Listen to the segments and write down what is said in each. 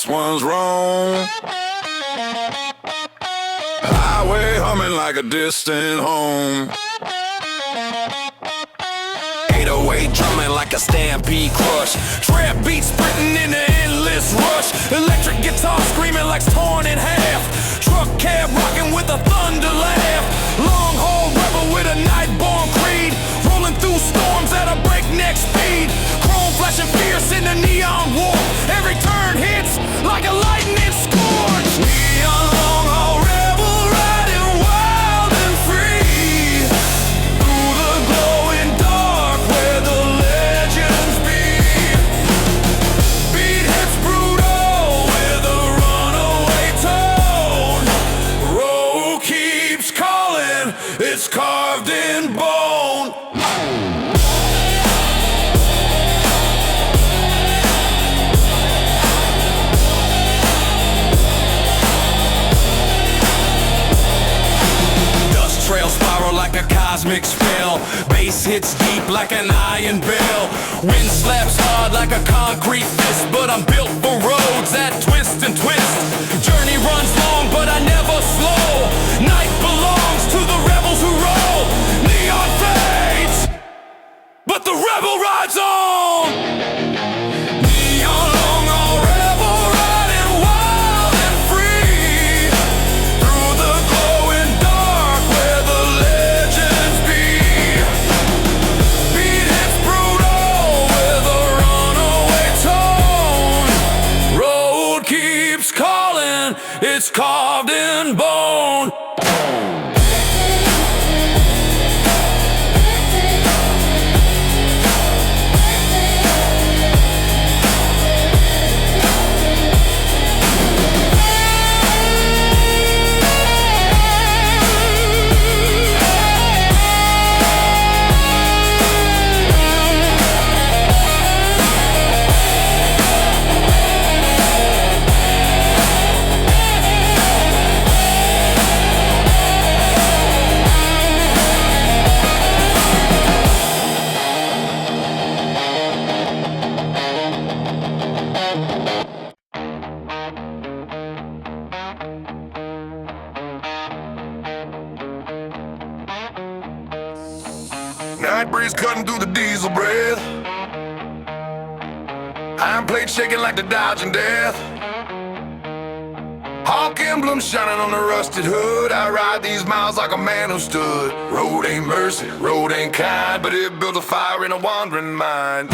this one's wrong. Highway humming like a distant home. 808 drumming like a stampede crush. Trap beats sprinting in an endless rush. Electric guitar screaming like it's torn in half. Truck cab rocking with a thunder laugh. Long haul rebel with a night-born creed. Rolling through storms at a breakneck speed. Chrome flashing fierce in the neon war. Every turn hits like a lightning scourge. Neon long haul rebel riding wild and free. Through the glowing dark where the legends be. Beat hits brutal with a runaway tone. Road keeps calling, it's carved in bone. Like a cosmic spell. Bass hits deep like an iron bell. Wind slaps hard like a concrete fist. But I'm built for roads that twist and twist. Journey runs long but I never slow. Night belongs to the rebels who roll. Neon fades, but the rebel rides on. It's carved in bone. Night breeze cutting through the diesel breath. Iron plate shaking like the dodging death. Hawk emblem shining on the rusted hood. I ride these miles like a man who stood. Road ain't mercy, road ain't kind, but it built a fire in a wandering mind.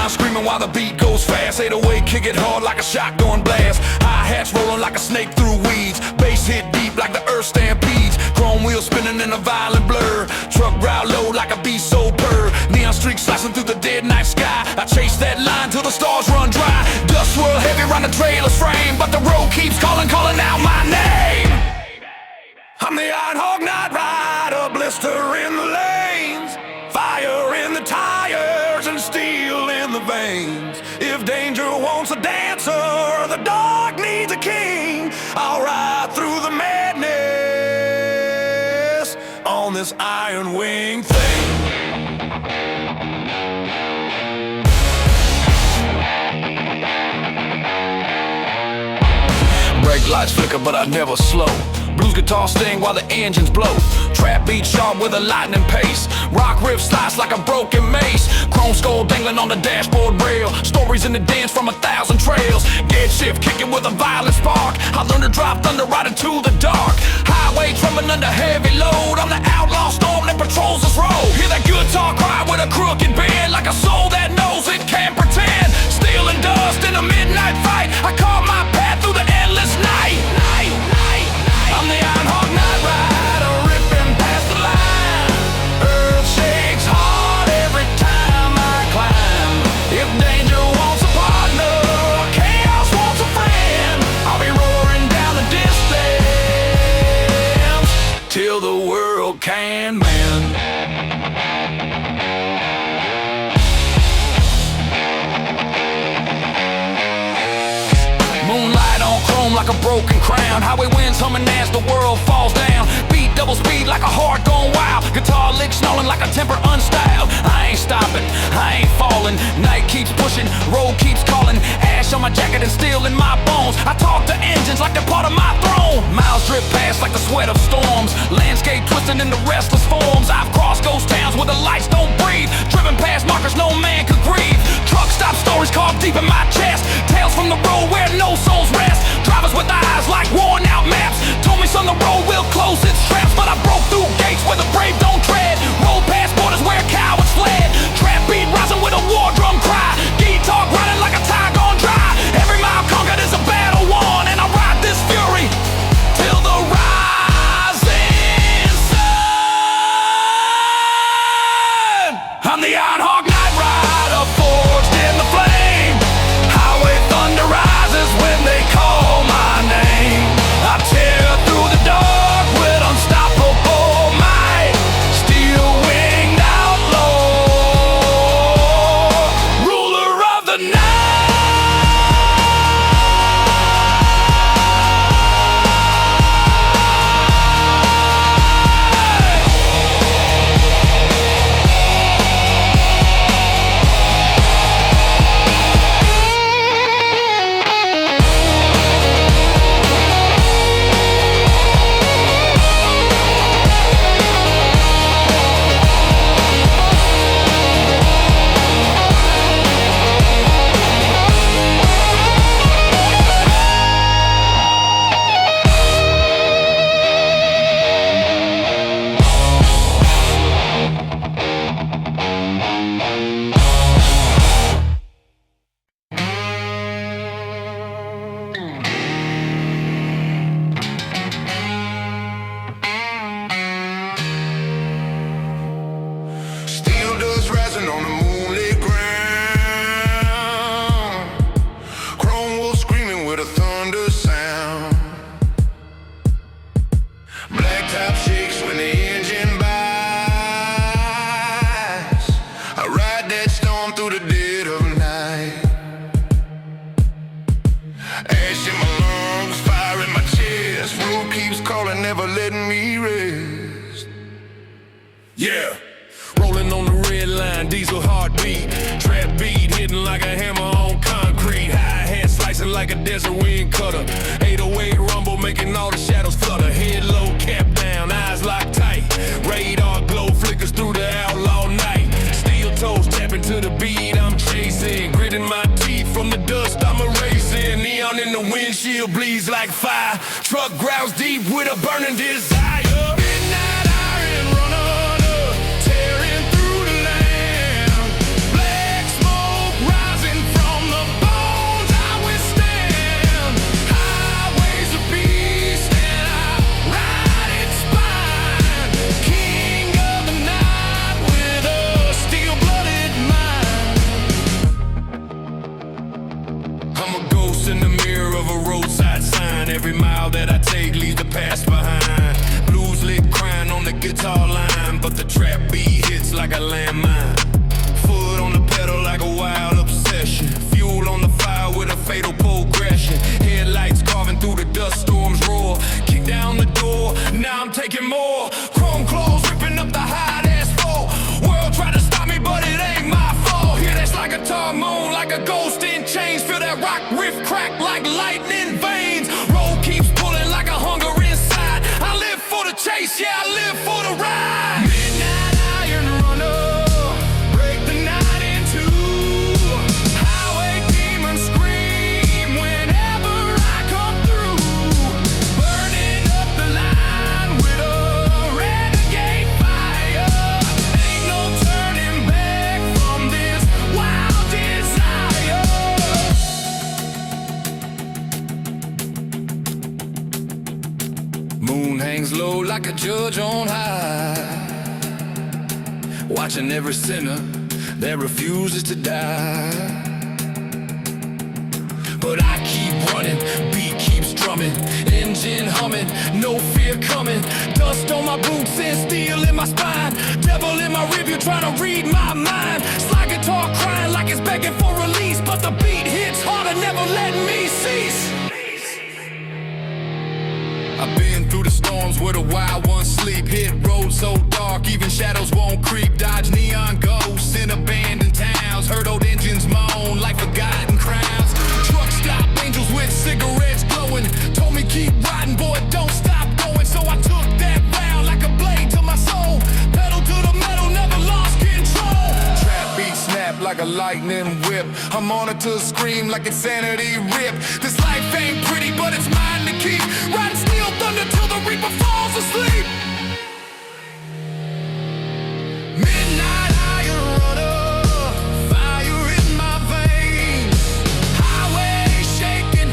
Screaming while the beat goes fast. 808 kick it hard like a shotgun blast. Hi-hats rolling like a snake through weeds. Bass hit deep like the earth stampedes. Chrome wheels spinning in a violent blur. Truck route low like a beast so purr. Neon streaks slicing through the dead night sky. I chase that line till the stars run dry. Dust swirl heavy round the trailer's frame, but the road keeps calling out my name. I'm the Iron Hog Night Rider, blister in the lanes. Fire in the tires and steel in the veins. If danger wants a dancer, the dark needs a king. I'll ride through the madness on this iron wing thing. Brake lights flicker but I never slow. Blues guitar sting while the engines blow. Trap beat sharp with a lightning pace. Rock riff slice like a broken mace. Chrome skull dangling on the dashboard rail. Stories in the dance from 1,000 trails. Gear shift kicking with a violent spark. I learned to drive thunder right into the dark. Highway trembling under heavy load. I'm the outlaw storm that patrols this road. Hear that guitar cry with a crooked bend. Like a soul that knows it can't pretend. Steel and dust in a midnight fight. I carve my path through the endless night. I'm the Iron Hog Night Rider, ripping past the line. Earth shakes hard every time I climb. If danger wants a partner, or chaos wants a friend, I'll be roaring down the distance till the world can mend. like a broken crown. Highway winds humming as the world falls down. Beat double speed like a heart gone wild. Guitar lick snarling like a temper unstyled. I ain't stopping, I ain't falling. Night keeps pushing, road keeps calling. Ash on my jacket and steel in my bones. I talk to engines like they're part of my throne. Miles drip past like the sweat of storms. Landscape twisting into restless forms. I've crossed ghost towns where the lights don't breathe. Driven past markers no man could grieve. Truck stop stories carved deep in my chest. Tales from the road where no souls rest. Drivers with eyes like worn out maps. Told me son, the road will close its traps. But I broke through gates where the brave don't tread. Rolled past borders where cowards fled. Trap beat rising with a war drum cry. Guitar grinding like a tie gone dry. Every mile conquered is a battle won. And I ride this fury till the rising sun. I'm the Iron Hawk Night Rider, forged in the flame. Highway thunder rises when they call my name. I tear through the dark with unstoppable might. Steel-winged outlaw, ruler of the night. Rising on the moonlit ground. Chrome wolf screaming with a thunder sound. Blacktop shakes when the engine bites. I ride that storm through the dead of night. Ash in my lungs, fire in my chest. Road keeps calling, never letting me rest. Yeah. Rolling on the red line, diesel heartbeat. Trap beat hitting like a hammer on concrete. Hi-hat slicing like a desert wind cutter. 808 rumble making all the shadows flutter. Head low, cap down, eyes locked tight. Radar glow flickers through the outlaw night. Steel toes tapping to the beat I'm chasing. Gritting my teeth from the dust I'm erasing. Neon in the windshield bleeds like fire. Truck growls deep with a burning desire. Midnight iron runner. Every mile that I take leaves the past behind. Blues lit crying on the guitar line, but the trap beat hits like a landmine. Foot on the pedal like a wild obsession. Fuel on the fire with a fatal progression. Headlights carving through the dust storms roar. Kick down the door, now I'm taking more. Chrome claws ripping up the hot asphalt. World tried to stop me, but it ain't my fault. Hear that's like a tar moan, like a ghost in chains. Feel that rock riff crack like lightning veins. Keeps pulling like a hunger inside. I live for the chase, yeah, I live for the ride. Midnight iron runner, break the night in two. Highway demons scream whenever I come through. Burning up the line with a renegade fire. Ain't no turning back from this wild desire. Moon hangs low like a judge on high, watching every sinner that refuses to die. But I keep running, beat keeps drumming, engine humming, no fear coming. Dust on my boots and steel in my spine. Devil in my rearview trying to read my mind. Slide guitar crying like it's begging for release, but the beat hits harder, never letting me cease. I've been through the storms where the wild ones sleep. Hit roads so dark, even shadows won't creep. Dodge neon ghosts in abandoned towns. Heard old engines moan like forgotten crowds. Truck stop angels with cigarettes glowing. Told me keep riding, boy, don't stop going. So I took that vow like a blade to my soul. Pedal to the metal, never lost control. Trap beat snap like a lightning whip. I'm on it to scream like insanity rip. This life ain't pretty, but it's mine to keep. Riding steel thunder till the reaper falls asleep. Midnight higher runner, fire in my veins. Highway shaking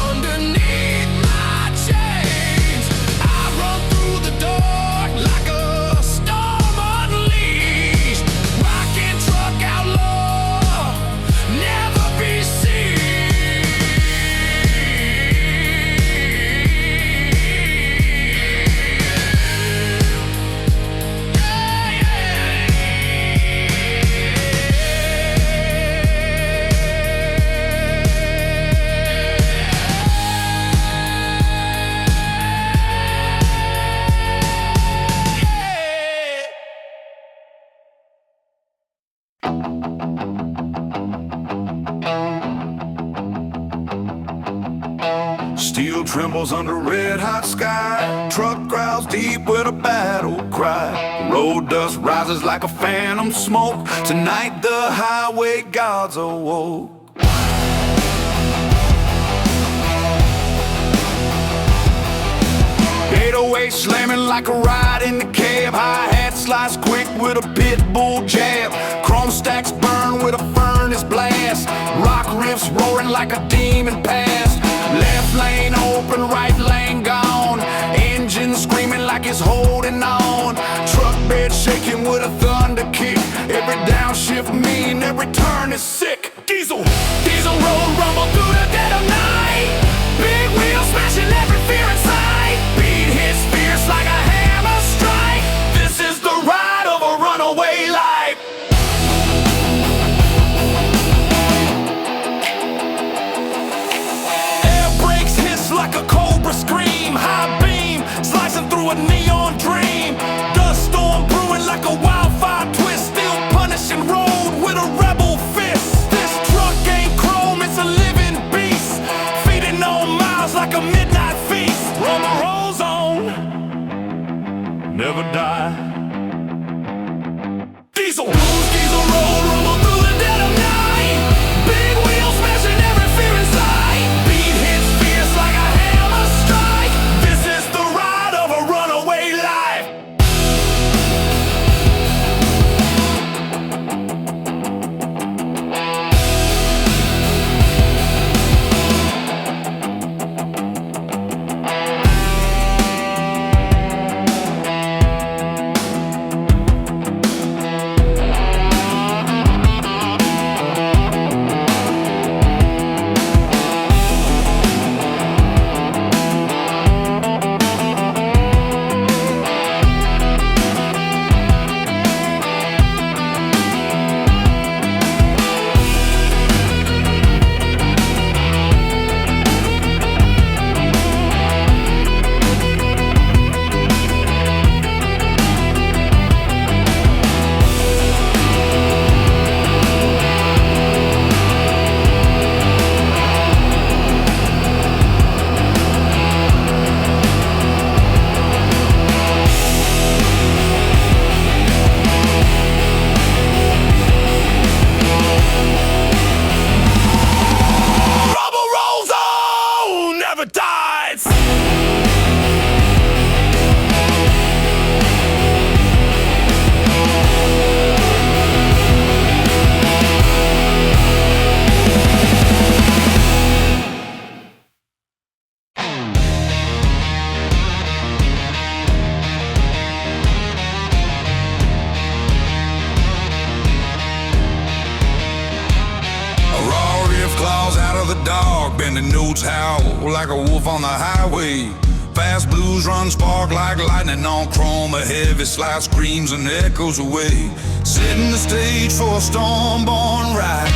underneath my chains. I run through the dark like a storm unleashed. Rockin' truck outlaw, never be seen. Steel trembles under red-hot sky. Truck growls deep with a battle cry. Road dust rises like a phantom smoke. Tonight the highway gods awoke. 808 slamming like a ride in the cab. Hi-hat slice quick with a pit bull jab. Chrome stacks burn with a furnace blast. Rock riffs roaring like a demon past. Left lane open, right lane gone. Engine screaming like it's holding on. Truck bed shaking with a thunder kick. Every downshift mean, every turn is sick. Diesel road rumble through the dead of night. Big wheels smashing every fear in sight. Beat hits fierce like a hammer strike. This is the ride of a runaway life. Air brakes hiss like a cobra scream. High beam slicing through a neon dream. Dust storm brewing like a wildfire twist. Still punishing road with a rebel fist. This truck ain't chrome, it's a living beast. Feeding on miles like a midnight feast. Rubber rolls on, never die. Diesel road rumble through the dead of night. Big wheels smashing every fear in sight. Beat hits fierce like a hammer strike. This is the ride of a runaway life. Rubber rolls on, never dies. A raw riff claws out of the dark, bending notes howl like a wolf on the highway. Fast blues run spark like lightning on chrome. A heavy slide screams and echoes away, setting the stage for a storm-born ride.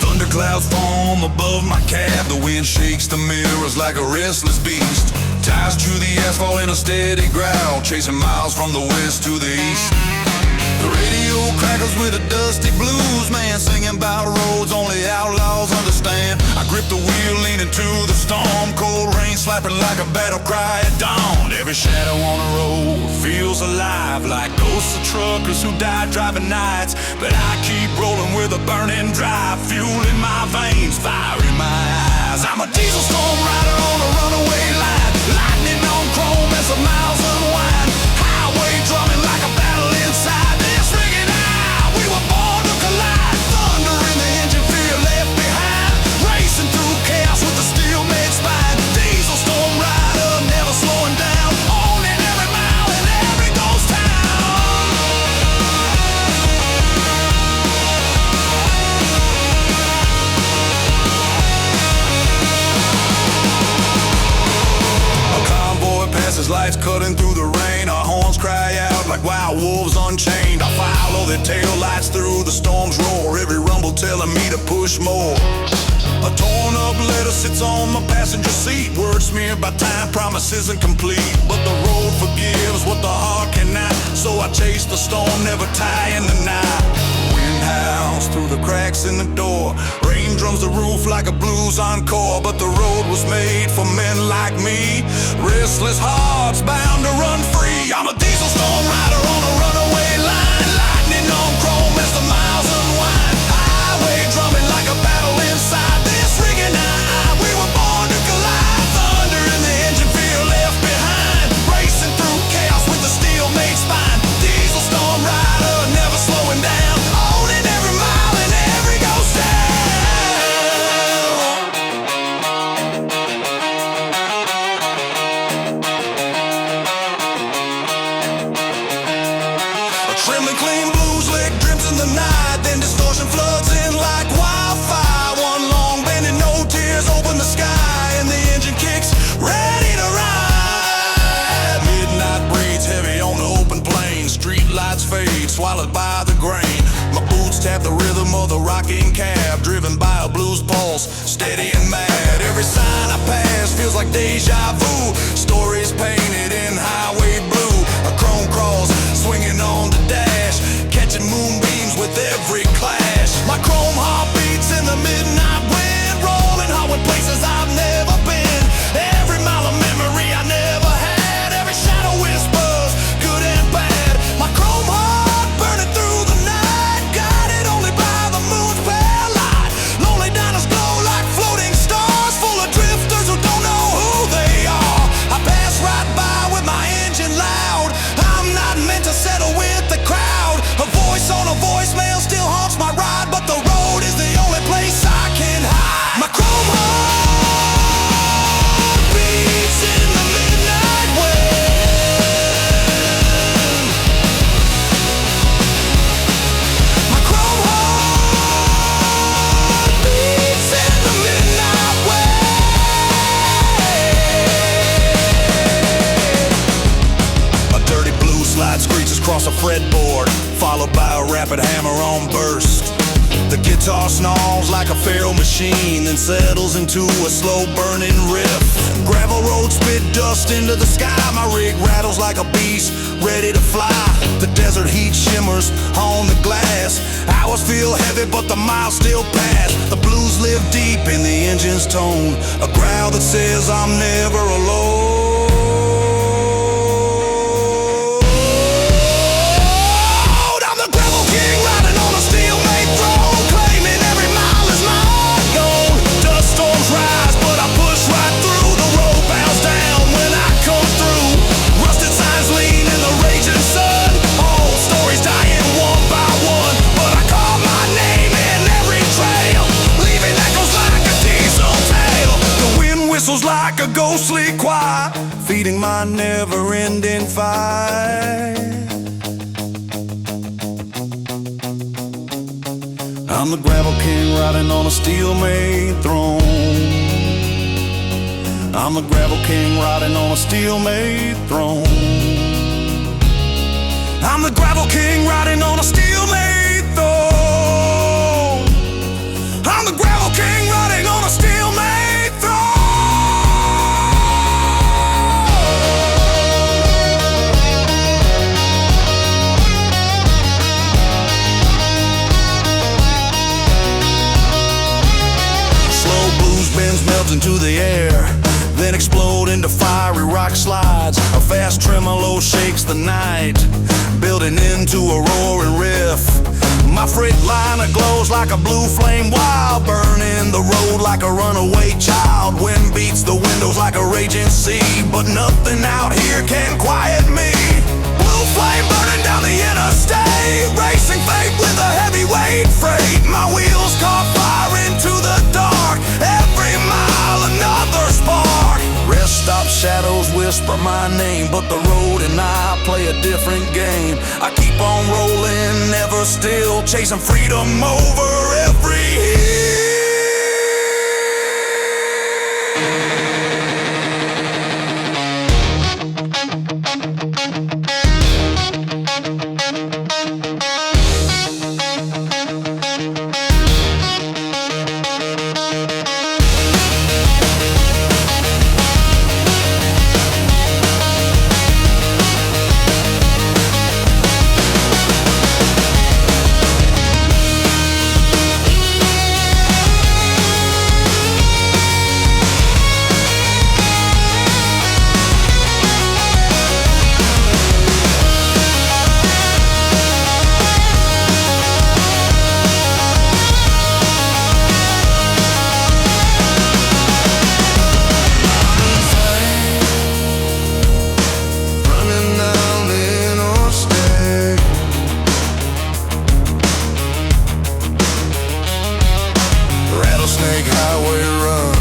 Thunder clouds form above my cab. The wind shakes the mirrors like a restless beast. Tires chew the asphalt in a steady growl, chasing miles from the west to the east. The radio crackles with a dusty blues man, singing about roads only outlaws understand. I grip the wheel leaning to the storm, cold rain slapping like a battle cry at dawn. Every shadow on the road feels alive, like ghosts of truckers who died driving nights. But I keep rolling with a burning drive, fuel in my veins, fire in my eyes. I'm a diesel storm rider on a runaway line, lightning on chrome as the miles unwind. Highway drumming like a battle inside. Lights cutting through the rain, our horns cry out like wild wolves unchained. I follow their tail lights through the storm's roar, every rumble telling me to push more. A torn up letter sits on my passenger seat, words smeared by time, promises incomplete. But the road forgives what the heart cannot, so I chase the storm, never tying the knot. Wind howls through the cracks in the door, rain drums the roof like a blues encore. But the road was made for men like me, restless hearts bound to run free. I'm a diesel storm rider on a runaway line, lightning on chrome as the miles unwind. Highway drumming like a battle inside this ringing eye. We were born to collide, thunder in the engine, fear left behind, racing through chaos with the steel made spine. Diesel storm rider, never slowing down, owning every mile and every ghost town. Trembling clean blues lick drips in the night, then distortion floods in like wildfire. One long bending, no tears, open the sky, and the engine kicks, ready to ride. Midnight breathes heavy on the open plain, street lights fade, swallowed by the grain. My boots tap the rhythm of the rocking cab, driven by a blues pulse, steady and mad. Every sign I pass feels like deja vu, stories painted in highway blue. A chrome cross swinging on the dash, catching moonbeams with every clash. My chrome heart beats in the midnight wind, rolling hard with places I've never been. Every mile of memory I never had, every shadow whispers, good and bad. My chrome heart burning through the night, guided only by the moon's pale light. Lonely diners glow like floating stars, full of drifters who don't know who they are. I pass right by with my engine loud, I'm not meant to settle with the crowd. A voice on a voicemail still haunts my ride, but the road is the only place I can hide. My chrome heart beats in the midnight wind. My chrome heart beats in the midnight wind. A dirty blue slide screeches across a fretboard, followed by a rapid hammer-on burst. The guitar snarls like a feral machine, then settles into a slow-burning riff. Gravel roads spit dust into the sky, my rig rattles like a beast ready to fly. The desert heat shimmers on the glass, hours feel heavy but the miles still pass. The blues live deep in the engine's tone, a growl that says I'm never alone. Like a ghostly choir, feeding my never-ending fight. I'm the gravel king riding on a steel-made throne. I'm the gravel king riding on a steel-made throne. I'm the gravel king riding on a steel-made throne. I'm the gravel clouds into the air, then explode into fiery rock slides. A fast tremolo shakes the night, building into a roaring riff. My Freightliner glows like a blue flame wild, burning the road like a runaway child. Wind beats the windows like a raging sea, but nothing out here can quiet me. Blue flame burning down the interstate, racing fate with a heavyweight freight. My wheels caught fire into the dark, every mile another spark. Rest stop shadows whisper my name, but the road and I play a different game. I keep on rolling, never still, chasing freedom over every hill. Highway run.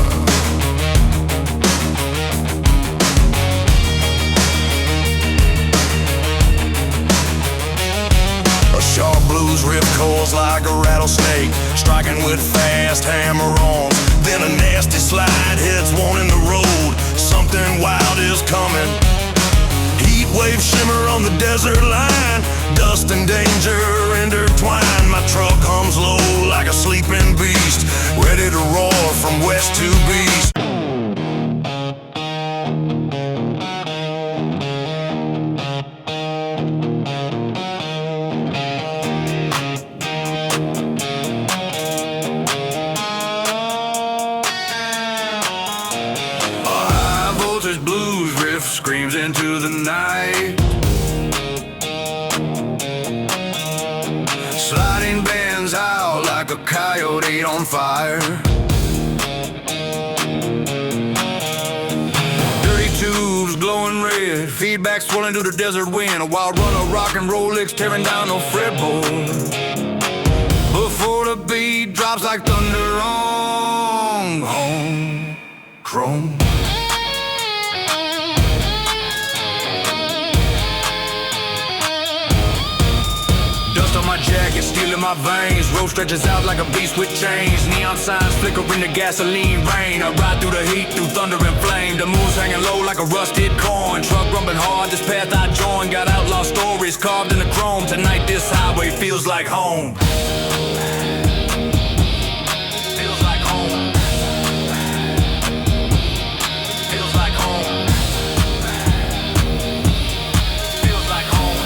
A sharp blues riff coils like a rattlesnake, striking with fast hammer-ons. Then a nasty slide hits one in the road. Something wild is coming. Heat wave shimmer on the desert line, dust and danger intertwine. My truck hums low like a sleeping beast, ready to roar from west to east. A high voltage blues riff screams into the night. Sliding bands out like a coyote on fire. Dirty tubes glowing red, feedback swirling through the desert wind. A wild run of rock and roll licks tearing down no fretboard. Before the beat drops like thunder on home chrome. Dust on my jacket, steel in my veins. Road stretches out like a beast with chains. Neon signs flicker in the gasoline rain. I ride through the heat, through thunder and flame. The moon's hanging low like a rusted coin. Truck rumbling hard, this path I joined. Got outlaw stories carved in the chrome. Tonight this highway feels like home. Feels like home. Feels like home. Feels like home.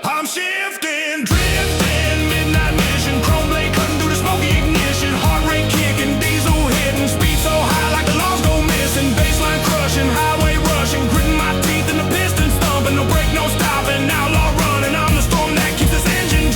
I'm shifting, drifting, midnight mission, chrome blade cutting through the smoky ignition, heart rate kicking, diesel hitting, speed so high like the laws go missing, baseline crushing, highway rushing, gritting my teeth and the piston stomping, no break, no stopping, outlaw running, I'm the storm that keeps this engine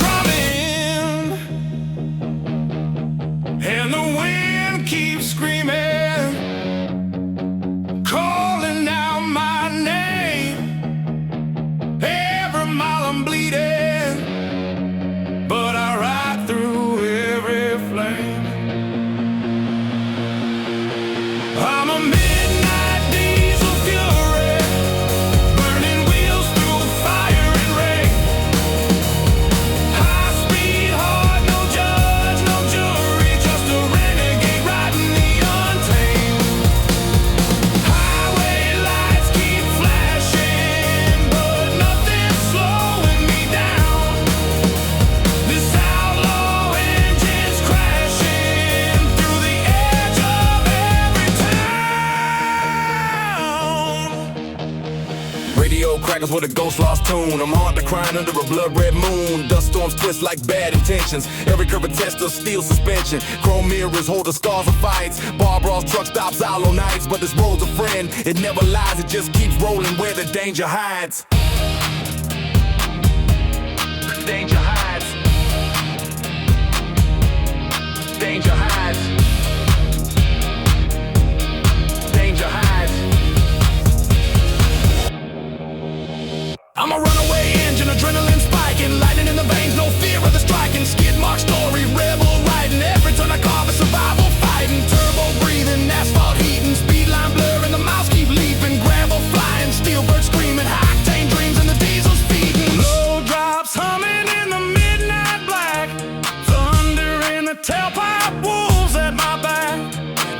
seconds with a ghost lost tune. I'm hard to crying under a blood red moon. Dust storms twist like bad intentions. Every curve a test of steel suspension. Chrome mirrors hold the scars of fights. Bar brawls, truck stops, hollow nights. But this road's a friend, it never lies. It just keeps rolling where the danger hides. Danger hides. Danger hides. Danger hides. I'm a runaway engine, adrenaline spiking, lightning in the veins, no fear of the striking. Skid mark story, rebel riding, every turn I carve a survival fighting. Turbo breathing, asphalt heating, speed line blurring, the miles keep leaping. Gravel flying, steel bird screaming, high-octane dreams and the diesel's feeding. Low drops humming in the midnight black, thunder in the tailpipe, wolves at my back.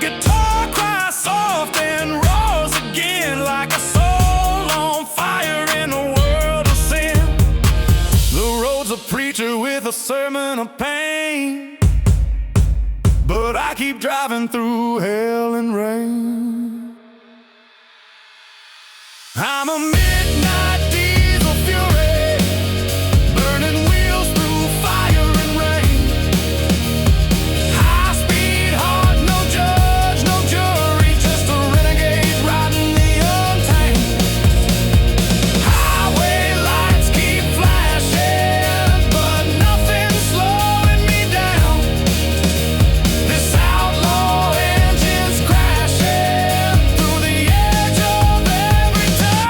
Guitar cries soft and roars again like a soul on fire in a world of sin. The road's a preacher with a sermon of pain, but I keep driving through hell and rain. I'm a midnight diesel fury, burning wheels through fire and rain. High speed heart, no judge, no jury, just a renegade riding the untamed. Highway lights keep flashing, but nothing's slowing me down. This outlaw engine's crashing through the edge of every town.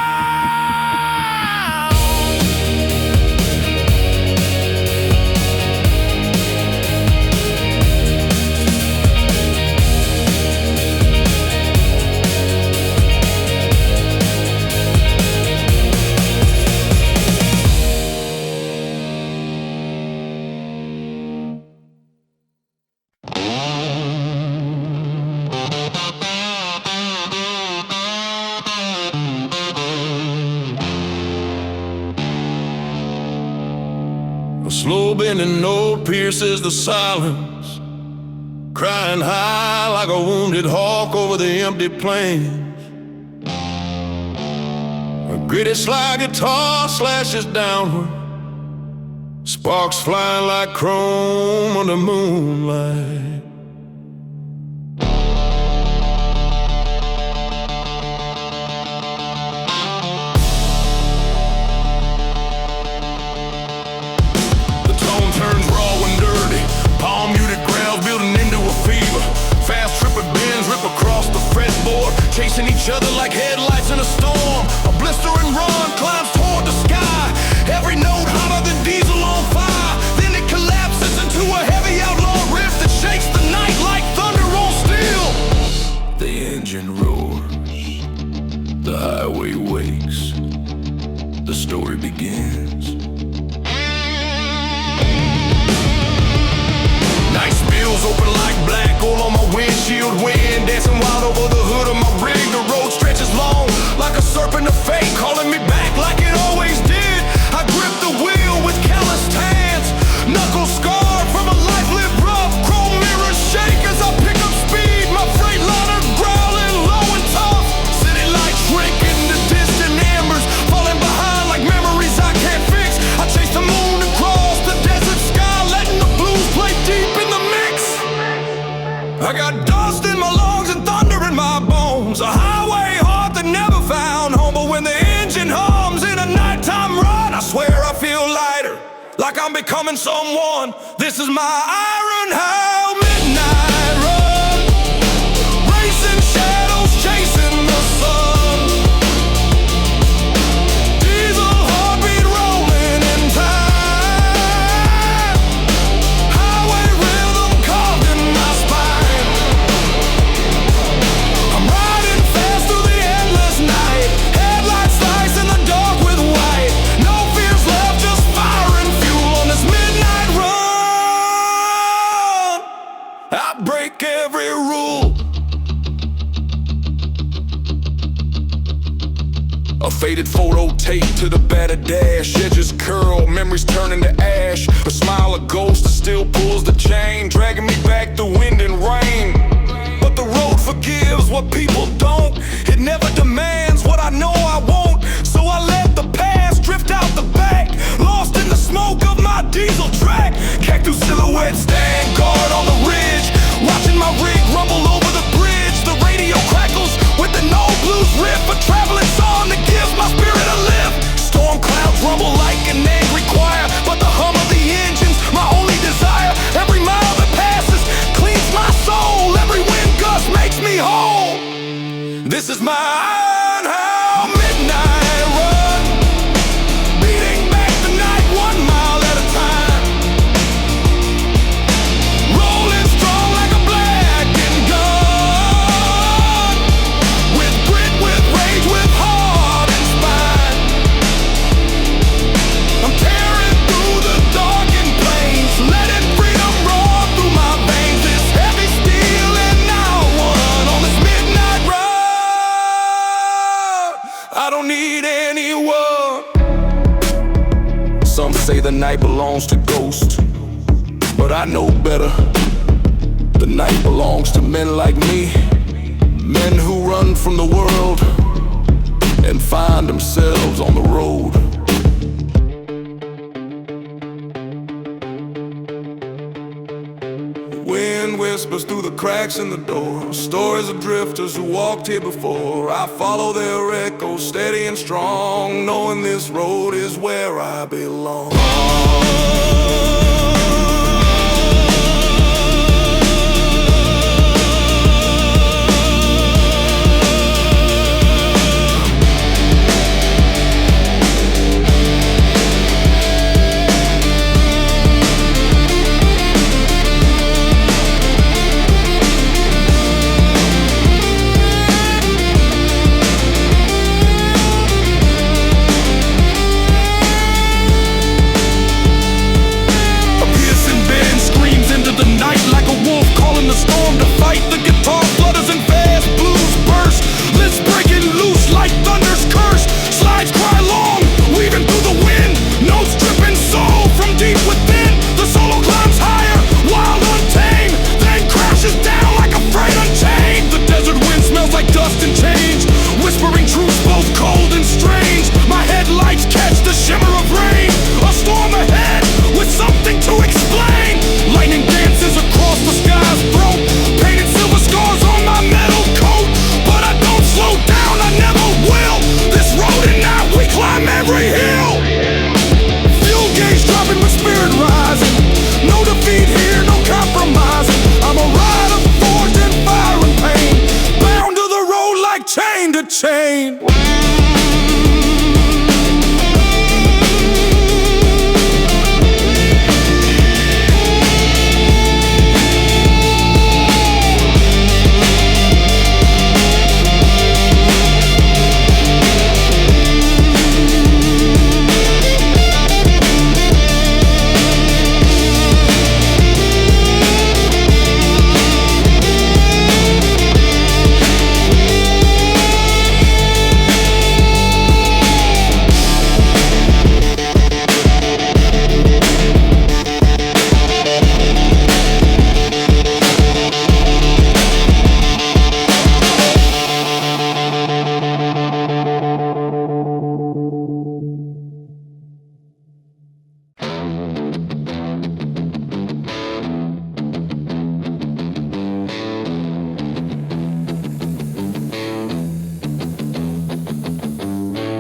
A slow bending note pierces the silence, crying high like a wounded hawk over the empty plains. A gritty slide guitar slashes downward, sparks flying like chrome under moonlight. Turns raw and dirty, palm muted growls building into a fever. Fast tripping bends rip across the fretboard, chasing each other like headlights in a storm. A blistering run climbs toward the sky, every note hotter than diesel on fire. Then it collapses into a heavy outlaw riff that shakes the night like thunder on steel. The engine roars, the highway wakes, the story begins. Night spills open like black oil on my windshield, wind dancing wild over the hood of my rig. The road stretches long like a serpent of fate, calling me back like it always did. I grip the wheel with calloused hands, knuckles scarred from a life lived rough. Chrome mirrors shake as I pick up speed, my freightliner growling low and tough. City lights shrink into distant embers, falling behind like memories I can't fix. I chase the moon across the desert sky, letting the blues play deep in the mix. I got dust in my lungs and thunder in my bones, a highway heart that never found home. But when the engine hums in a nighttime run, I swear I feel lighter, like I'm becoming someone. This is my iron hell midnight run, racing shadows, chasing the sun. Diesel heartbeat rolling in time, highway rhythm carved in my spine. I'm riding fast through the endless night, headlights slice in the dark with white. No fears left, just fire and fuel on this midnight run. I break every rule. A faded photo taped to the battered dash, edges curl, memories turn into ash. A smile, a ghost that still pulls the chain, dragging me back through wind and rain. But the road forgives what people don't, it never demands what I know I won't. So I let the past back through silhouettes, stand guard on the ridge, watching my rig rumble over the bridge. The radio crackles with the no blues riff, a traveling song that gives my spirit a lift. Storm clouds rumble like an angry choir, but the hum of the engine's my only desire. Every mile that passes cleans my soul, every wind gust makes me whole. This is my iron house midnight run, beating back the night 1 mile at a time, rolling strong like a blackened gun, with grit, with rage, with heart and spine. I'm tearing through the darkened plains, letting freedom roar through my veins. This heavy steel and now one on this midnight run. I don't need anyone. Some say the night belongs to ghosts, but I know better. The night belongs to men like me, men who run from the world and find themselves on the road. Wind whispers through the cracks in the door, stories of drifters who walked here before. I follow their echoes steady and strong, knowing this road is where I belong. The storm to fight, the guitar flutters and fast blues burst. Lips breaking loose like thunder's curse. Slides cry long, weaving through the wind. Notes dripping soul from deep within. The solo climbs higher, wild untamed, then crashes down like a freight unchained. The desert wind smells like dust and change, whispering truths both cold and strange. My headlights catch the shimmer of rain. A storm ahead with something to explain. Lightning dances across the sky's throat, painted silver scars on my metal coat. But I don't slow down, I never will. This road and now we climb every hill. Fuel gauge dropping with spirit rising. No defeat here, no compromising. I'm a rider forged in fire and pain, bound to the road like chain to chain.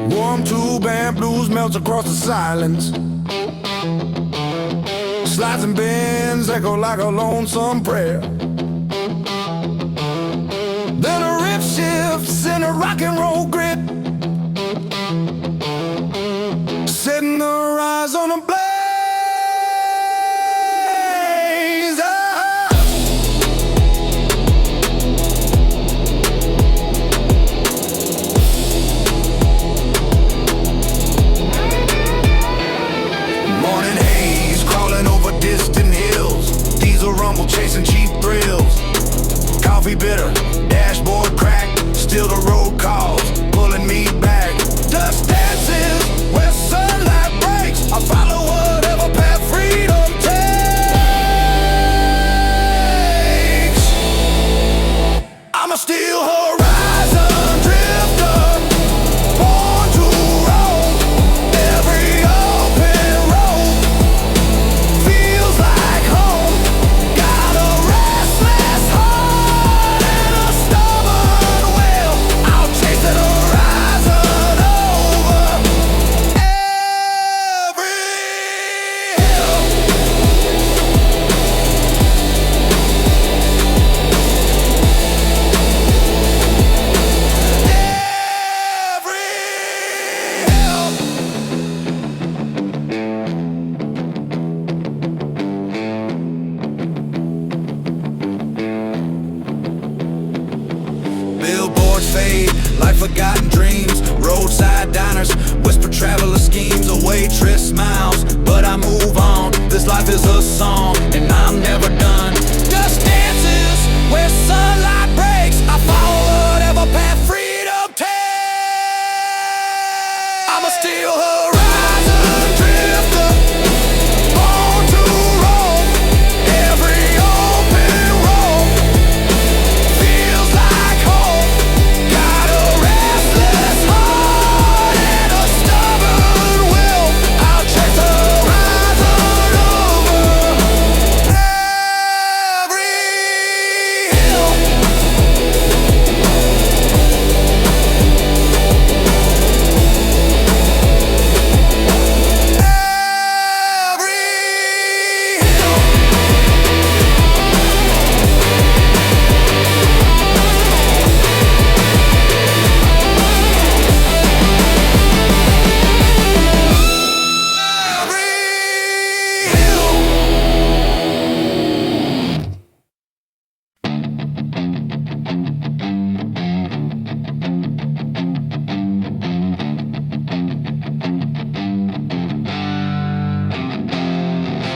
Warm tube and blues melts across the silence. Slides and bends echo like a lonesome prayer. Then a riff shifts in a rock and roll grit, setting the rise on a blaze. Morning haze crawling over distant hills, diesel rumble chasing cheap thrills. Coffee bitter, dashboard cracked, still the road calls, pulling me back. Dust dances where sunlight breaks. I follow whatever path freedom takes. I'm a steel horizon drifter, born to roam. Every open road feels like forgotten dreams, roadside diners, whisper traveler schemes, a waitress smiles, but I move on. This life is a song, and I'm never done. Just dances where sunlight breaks. I follow whatever path freedom takes. I'm a steel horizon drifter, born to roam. Every open road feels like home. Got a restless heart and a stubborn will. I'll chase the horizon over every hill.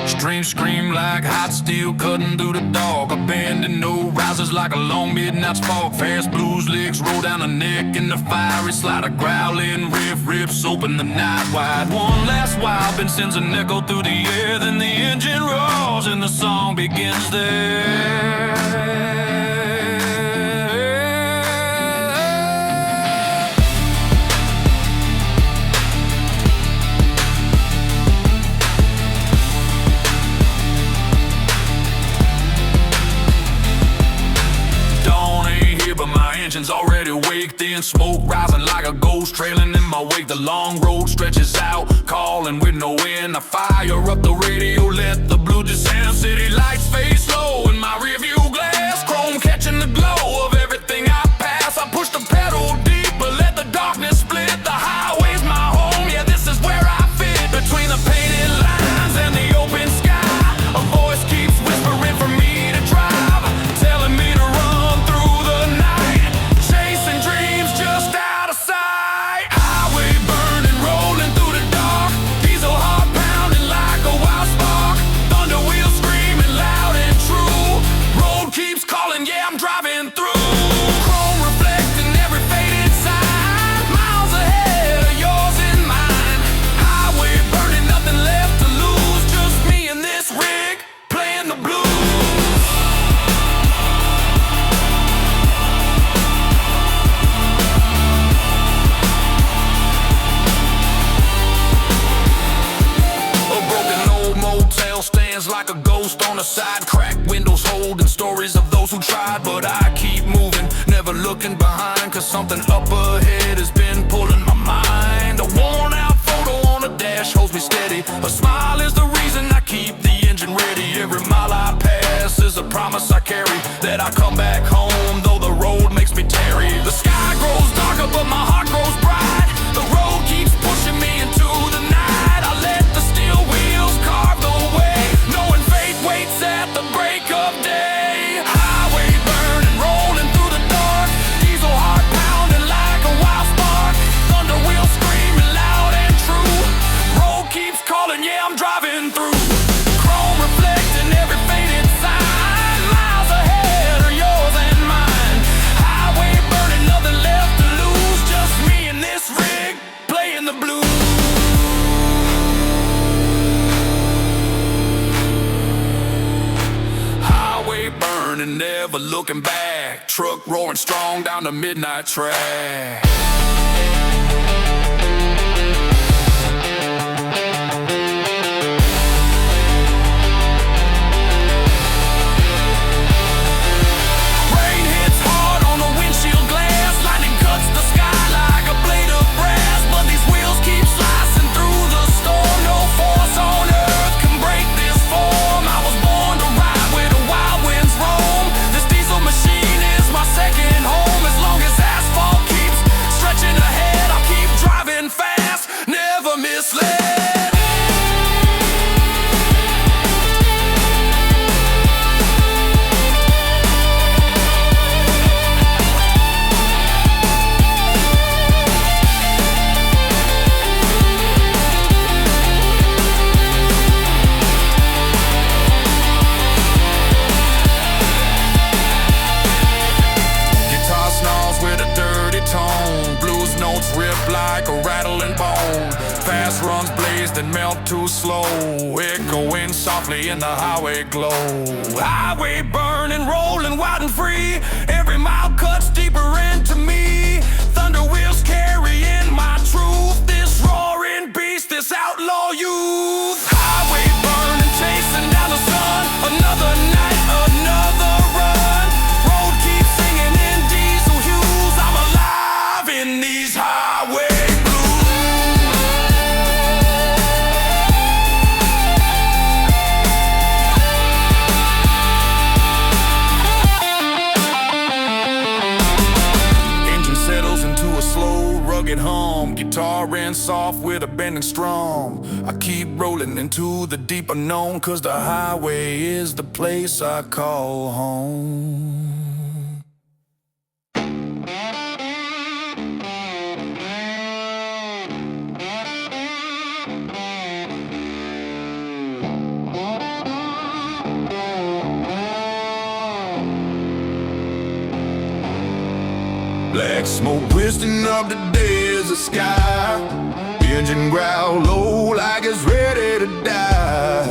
Streams scream like hot steel cutting through the dark. Abandoned no rises like a long midnight spark. Fast blues licks roll down the neck in the fiery slide. A growling riffs open the night wide. One last wild been sends an echo through the air. Then the engine roars and the song begins there. Engine's already awake, then smoke rising like a ghost trailing in my wake. The long road stretches out, calling with no end. I fire up the radio, let the blue descend. City lights fade slow in my rearview glass, chrome catching the glow of everything I pass. I push the pedal deep, but let the darkness split. The highway's my home, yeah, this is where I fit. Between the painted lines and the open sky, a voice keeps whispering for me to drive, telling me to run through the night, chasing dreams just out of sight. Highway burning, rolling through the dark, diesel heart pounding like a wild spark, thunder wheels screaming loud and true. Road keeps calling, yeah, I'm driving through. Chrome reflecting every faded sign, miles ahead of yours and mine. Highway burning, nothing left to lose, just me and this rig playing the blues. A broken old motel stands like a ghost on the side. Cracked windows holding stories of those who tried. But I keep moving, never looking behind, cause something up ahead has been pulling my mind. A worn out photo on the dash holds me steady. A smile is the reason I keep the engine ready. Every mile I pass is a promise I carry, that I come back home though the road makes me tarry. The sky grows darker but my heart grows bright. The road keeps pushing me into the night. I let the steel wheels carve the way, knowing fate waits at the break of day. Highway burning, rolling through the dark, diesel heart pounding like a wild spark, thunder wheels screaming loud and true. Road keeps calling, yeah, I'm driving through. Chrome reflecting every faded sign, miles ahead are yours and mine. Highway burning, nothing left to lose, just me and this rig playing the blues. Highway burning, never looking back, truck roaring strong down the midnight track. Rain hits hard on the windshield glass, lightning cuts the sky like a blade of brass. But these wheels keep slicing through the storm, no force on earth can break this form. I was born to ride where the wild winds roam. This diesel machine is my second home, as long as asphalt keeps stretching slow, echoing softly in the highway glow. Highway burning, rolling wild and free. Every mile cuts deeper into me. Thunder wheels carrying my truth. This roaring beast, this outlaw youth. Highway burning, chasing down the sun. Another night, another run. Road keeps singing in diesel hues. I'm alive in these highway hum, guitar and soft with a bending strum. I keep rolling into the deep unknown, 'cause the highway is the place I call home. Black smoke twisting up the day as the sky. Engine growl low like it's ready to die.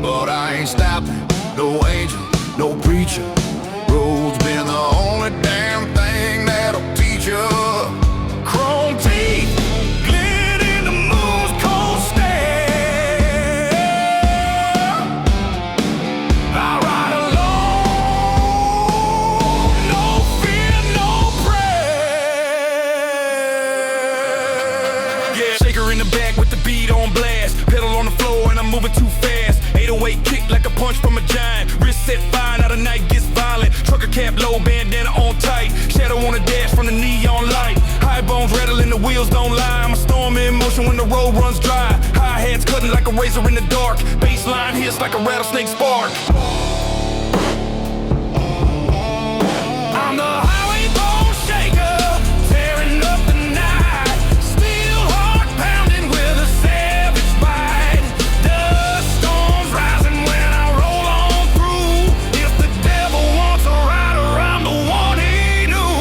But I ain't stopping, no angel, no preacher. Road's been the only damn thing that'll teach you. Chrome teeth glint in the moon's cold stare. I ride alone, no fear, no shaker in the back with the beat on blast. Pedal on the floor and I'm moving too fast. 808 kick like a punch from a giant. Wrist set fine, now the night gets violent. Trucker cap low, bandana on tight. Shadow on the dash from the neon light. High bones rattling, the wheels don't lie. I'm a storm in motion when the road runs dry. Hi-hats cutting like a razor in the dark. Bassline hits like a rattlesnake spark. I'm the highway bone shaker, tearing up the night. Steel heart pounding with a savage bite. Dust storms rising when I roll on through. If the devil wants a rider, I'm the one he knew.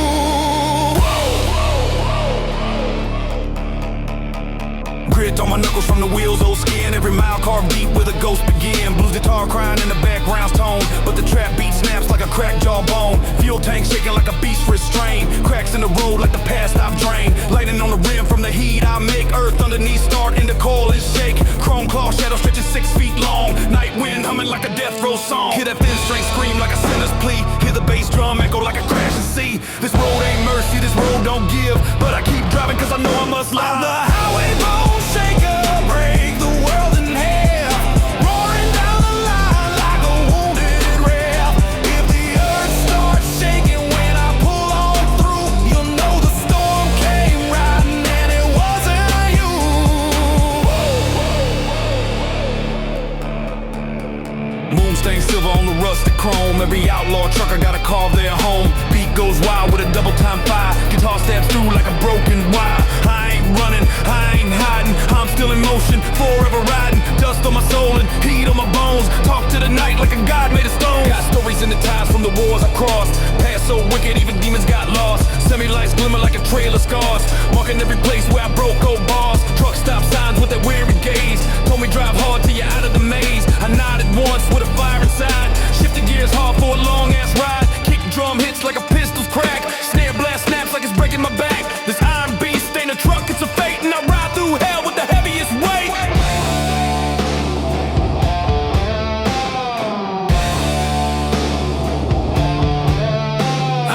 Grit on my knuckles from the wheels, old skin. Every mile carved deep where the ghost begin. Blues guitar crying in the background's tone, but the trap beat snaps like a cracked jawbone. Fuel tank shaking like a beast restrained. Cracks in the road like the past I've drained. Lightning on the rim from the heat I make. Earth underneath starting to coil and shake. Chrome claw shadow stretching 6 feet long. Night wind humming like a death row song. Hear that thin string scream like a sinner's plea. Hear the bass drum echo like a crashing sea. This road ain't mercy, this road don't give. But I keep driving 'cause I know I must live. I'm the highway bone shaker, break the world in half. Roaring down the line like a wounded rap. If the earth starts shaking when I pull on through, you'll know the storm came riding and it wasn't you. Moon stained silver on the rusted chrome. Every outlaw trucker got to carve their home. Beat goes wild with a double time fire. Guitar stabs through like a broken wire. I ain't running, I ain't hiding. I'm still in motion, forever riding. Dust on my soul and heat on my bones. Talk to the night like a god made of stone. Got stories in the ties from the wars I crossed. Past so wicked, even demons got lost. Semi-lights glimmer like a trail of scars. Marking every place where I broke old bars. Truck stop signs with that weary gaze. Told me drive hard till you're out of the maze. I nodded once with a fire inside. Shifted gears hard for a long ass ride. Kick drum hits like a pistol's crack. Snare blast snaps like it's breaking my back. This iron beast ain't a truck, it's a fate. And I ride through hell with the heaviest weight.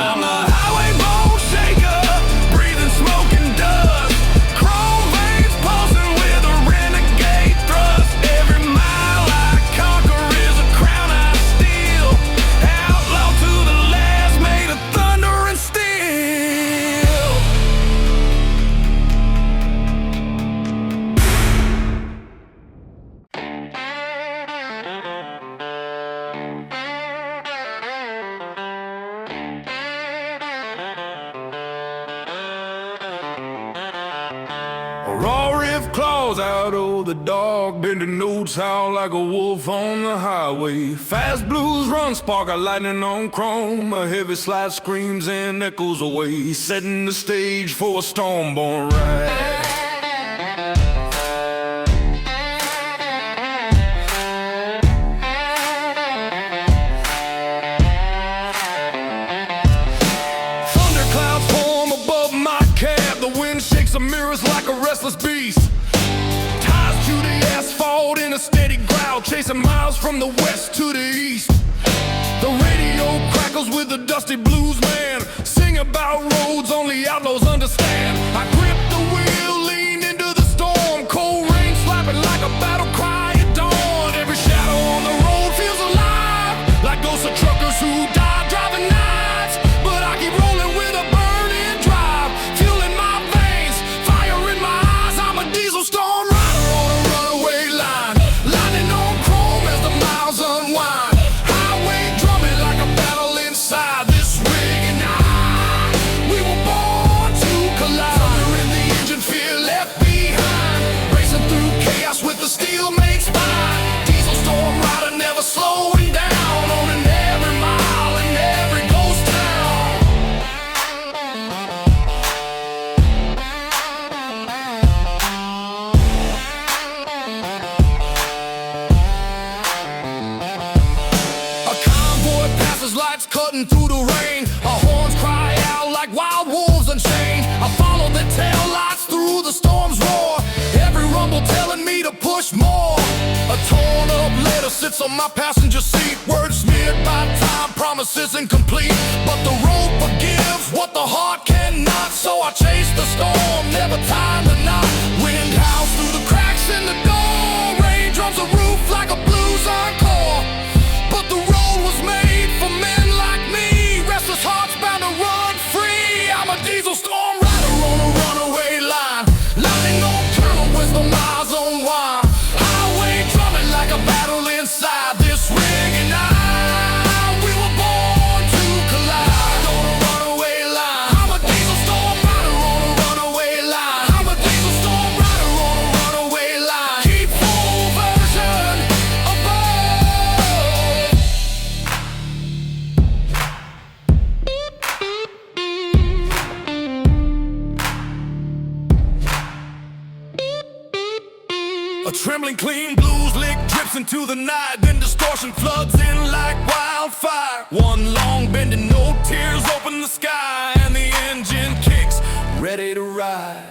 I'm the highway bone shaker, breathing smoke and dust. Chrome veins pulsing with a renegade thrust. Every mile I conquer is a crown I steal. Outlaw to the last, made of thunder and steel. Raw riff claws out of the dark. Bending notes howl like a wolf on the highway. Fast blues run, spark a lightning on chrome. A heavy slide screams and echoes away, setting the stage for a storm-born ride. restless beast. Ties to the asphalt in a steady growl, chasing miles from the west to the east. The radio crackles with the dusty blues man, sing about roads only outlaws understand. I grip the wheel, lean into the storm, cold rain slapping like a battle cry at dawn. Every shadow on the road feels alive, like ghosts of truckers who died driving nights. But I keep rolling with a burning drive, fuel in my veins, fire in my eyes. I'm a diesel storm rider on a runaway line, lightning on chrome as the miles unwind. Highway drumming like a battle inside this rig, and we were born to collide. Thunder in the engine, fear left behind, racing through chaos with the steel made spine. Diesel storm rider, never slowing down, owning every mile and every ghost town. A convoy passes, lights cutting through the rain. Our horns cry out like wild wolves unchained. I follow the tail lights through the storm's roar, every rumble telling me to push more. A torn up letter sits on my passenger seat, words smeared by time, promises incomplete. But the road forgives what the heart cannot, so I chase the storm, never tie the knot. Wind howls through the cracks in the door, rain drums the roof like a blues encore. But the road was made for men like me, restless hearts bound to run free. I'm a diesel storm rider on a runaway line, lightning nocturnal with the miles unwind. Highway drumming like a battle inside this rig, and we were born to collide on a runaway line. I'm a diesel storm rider on a runaway line. I'm a diesel storm rider on a runaway line. Keep full version above. A trembling clean blues lick drips into the night, then distortion floods in like wildfire. One long bending note, tears open the sky, and the engine kicks, ready to ride.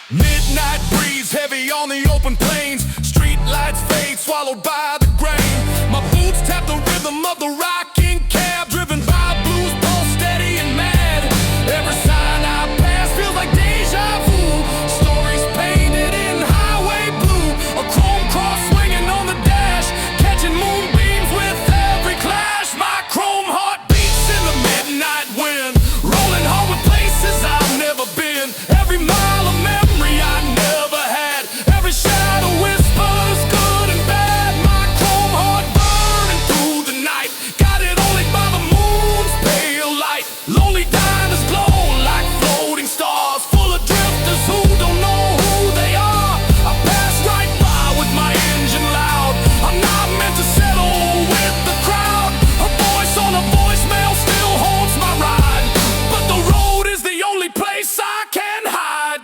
Midnight breeze heavy on the open plains, street lights fade, swallowed by the grain. My boots tap the rhythm of the rocking cab, driven by blues pulse steady and mad. Every sign I pass feels like deja vu, stories painted in highway blue. A chrome cross swinging on the dash, catching moonbeams with every clash. My chrome heart beats in the midnight wind, rolling hard with places I've never been. Every mile of memory I never had, every shadow whispers good and bad. My chrome heart burning through the night, guided only by the moon's pale light. Lonely diners glow like floating stars, full of drifters who don't know who they are. I pass right by with my engine loud, I'm not meant to settle with the crowd. A voice on a voicemail still haunts my ride, but the road is the only place I can hide.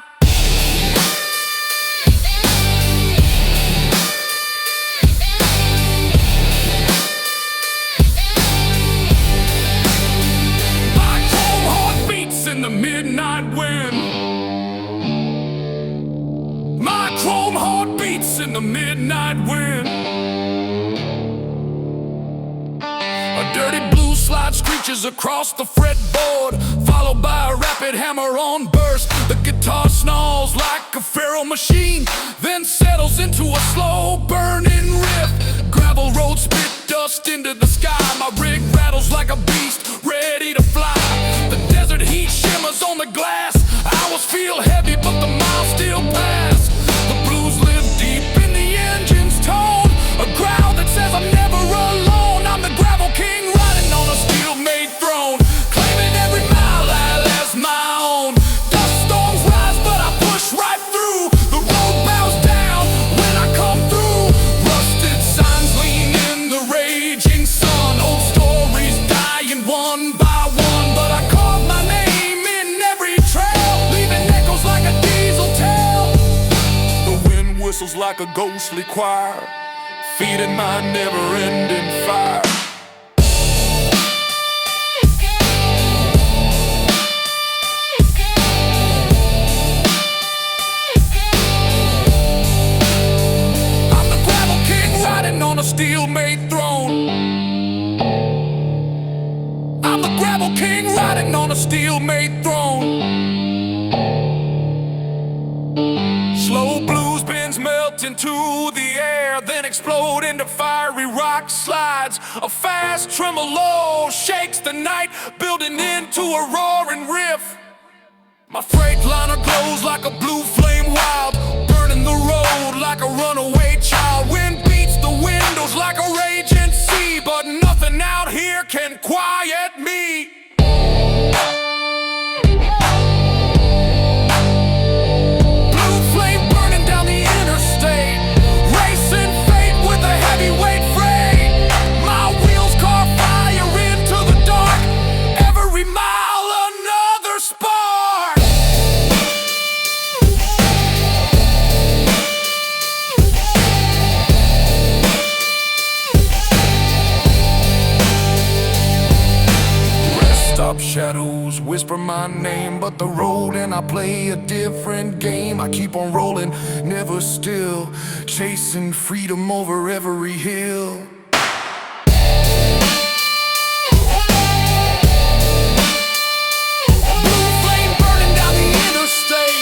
My chrome heart beats in the midnight wind. My chrome heart beats in the midnight wind. A dirty blue slide screeches across the fretboard, followed by a rapid hammer-on burst. The guitar snarls like a feral machine, then settles into a slow burning riff. Gravel road spit dust into the sky, my rig rattles like a beast ready to fly. The desert heat shimmers on the glass, hours feel heavy but the miles still pass. The blues live deep in the engine's tone, a growl that says I'm never alone. I'm the gravel king riding on a steel-made throne, claiming every mile as my own. Dust storms rise but I push right through, the road bows down when I come through. Rusted signs lean in the raging sun, old stories dying one by one, but I carve my name in every trail, leaving echoes like a diesel tail. The wind whistles like a ghostly choir, feeding my never-ending fire. a steel-made throne. Slow blues bends melt into the air, then explode into fiery rock slides. A fast tremolo shakes the night, building into a roaring riff. My freightliner glows like a blue flame wild, burning the road like a runaway child. Wind beats the windows like a raging sea, but nothing out here can quiet me. Blue flame burning down the interstate, racing fate with a heavyweight freight. My wheels carve fire into the dark, every mile another spark. Stop shadows whisper my name, but the road and I play a different game. I keep on rolling, never still, chasing freedom over every hill. Blue flame burning down the interstate.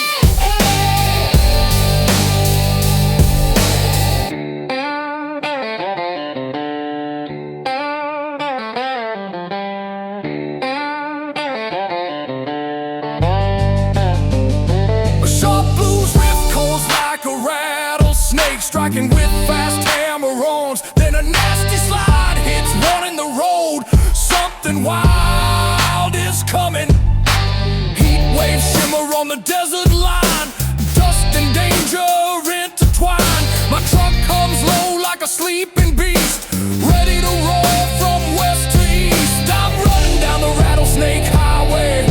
Striking with fast hammer-ons, then a nasty slide hits one in the road. Something wild is coming. Heat waves shimmer on the desert line, dust and danger intertwine. My truck comes low like a sleeping beast, ready to roll from west to east. I'm running down the rattlesnake highway,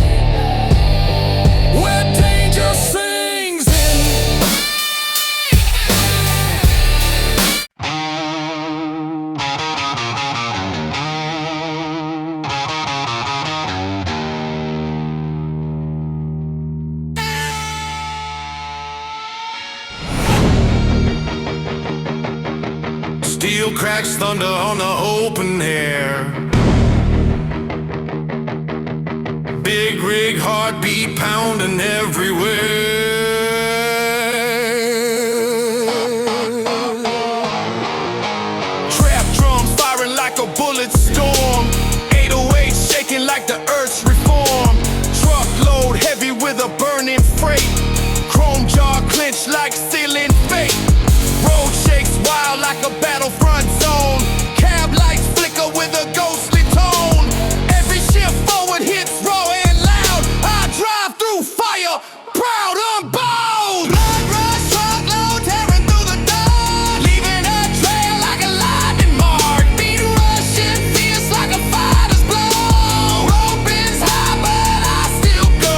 where danger sings in. Steel cracks thunder on the open air. Big rig heartbeat pounding everywhere. Trap drums firing like a bullet storm. 808 shaking like the earth's reform. Truckload heavy with a burning freight. Chrome jaw clenched like sealing fate. Road shakes wild like a battlefront zone. Cab lights flicker with a ghostly tone. Every shift forward hits raw and loud. I drive through fire, proud, unbound. Blood rush, truckload tearing through the dark, leaving a trail like a lightning mark. Beat rushing fierce like a fighter's blow. Rope is high, but I still go.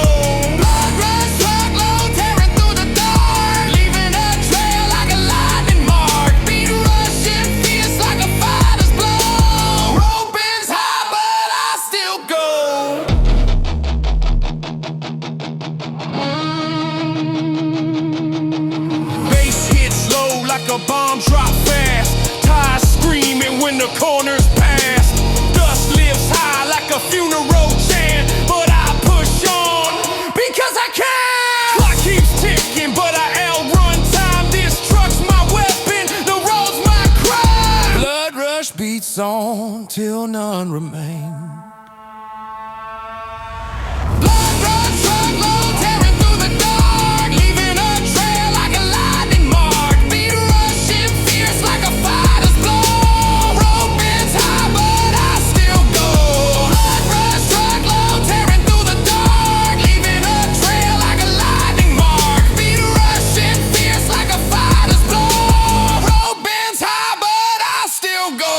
Blood rush, truckload tearing through the dark, leaving a trail like a lightning mark. Beat rushing fierce like a fighter's blow. Rope is high, but I still go. Bass hits low like a bomb drop fast. Tires screaming when the corners pass. Dust lifts high like a funeral chant, but I push on because I can. Clock keeps ticking, but I outrun time. This truck's my weapon, the road's my crime. Blood rush beats on till none remain. Blood rush, truckload tearing through the dark, leaving a trail like a lightning mark. Beat rushing fierce like a fighter's blow. Rope bends high, but I still go. Blood rush, truckload tearing through the dark, leaving a trail like a lightning mark. Beat rushing fierce like a fighter's blow. Rope bends high, but I still go.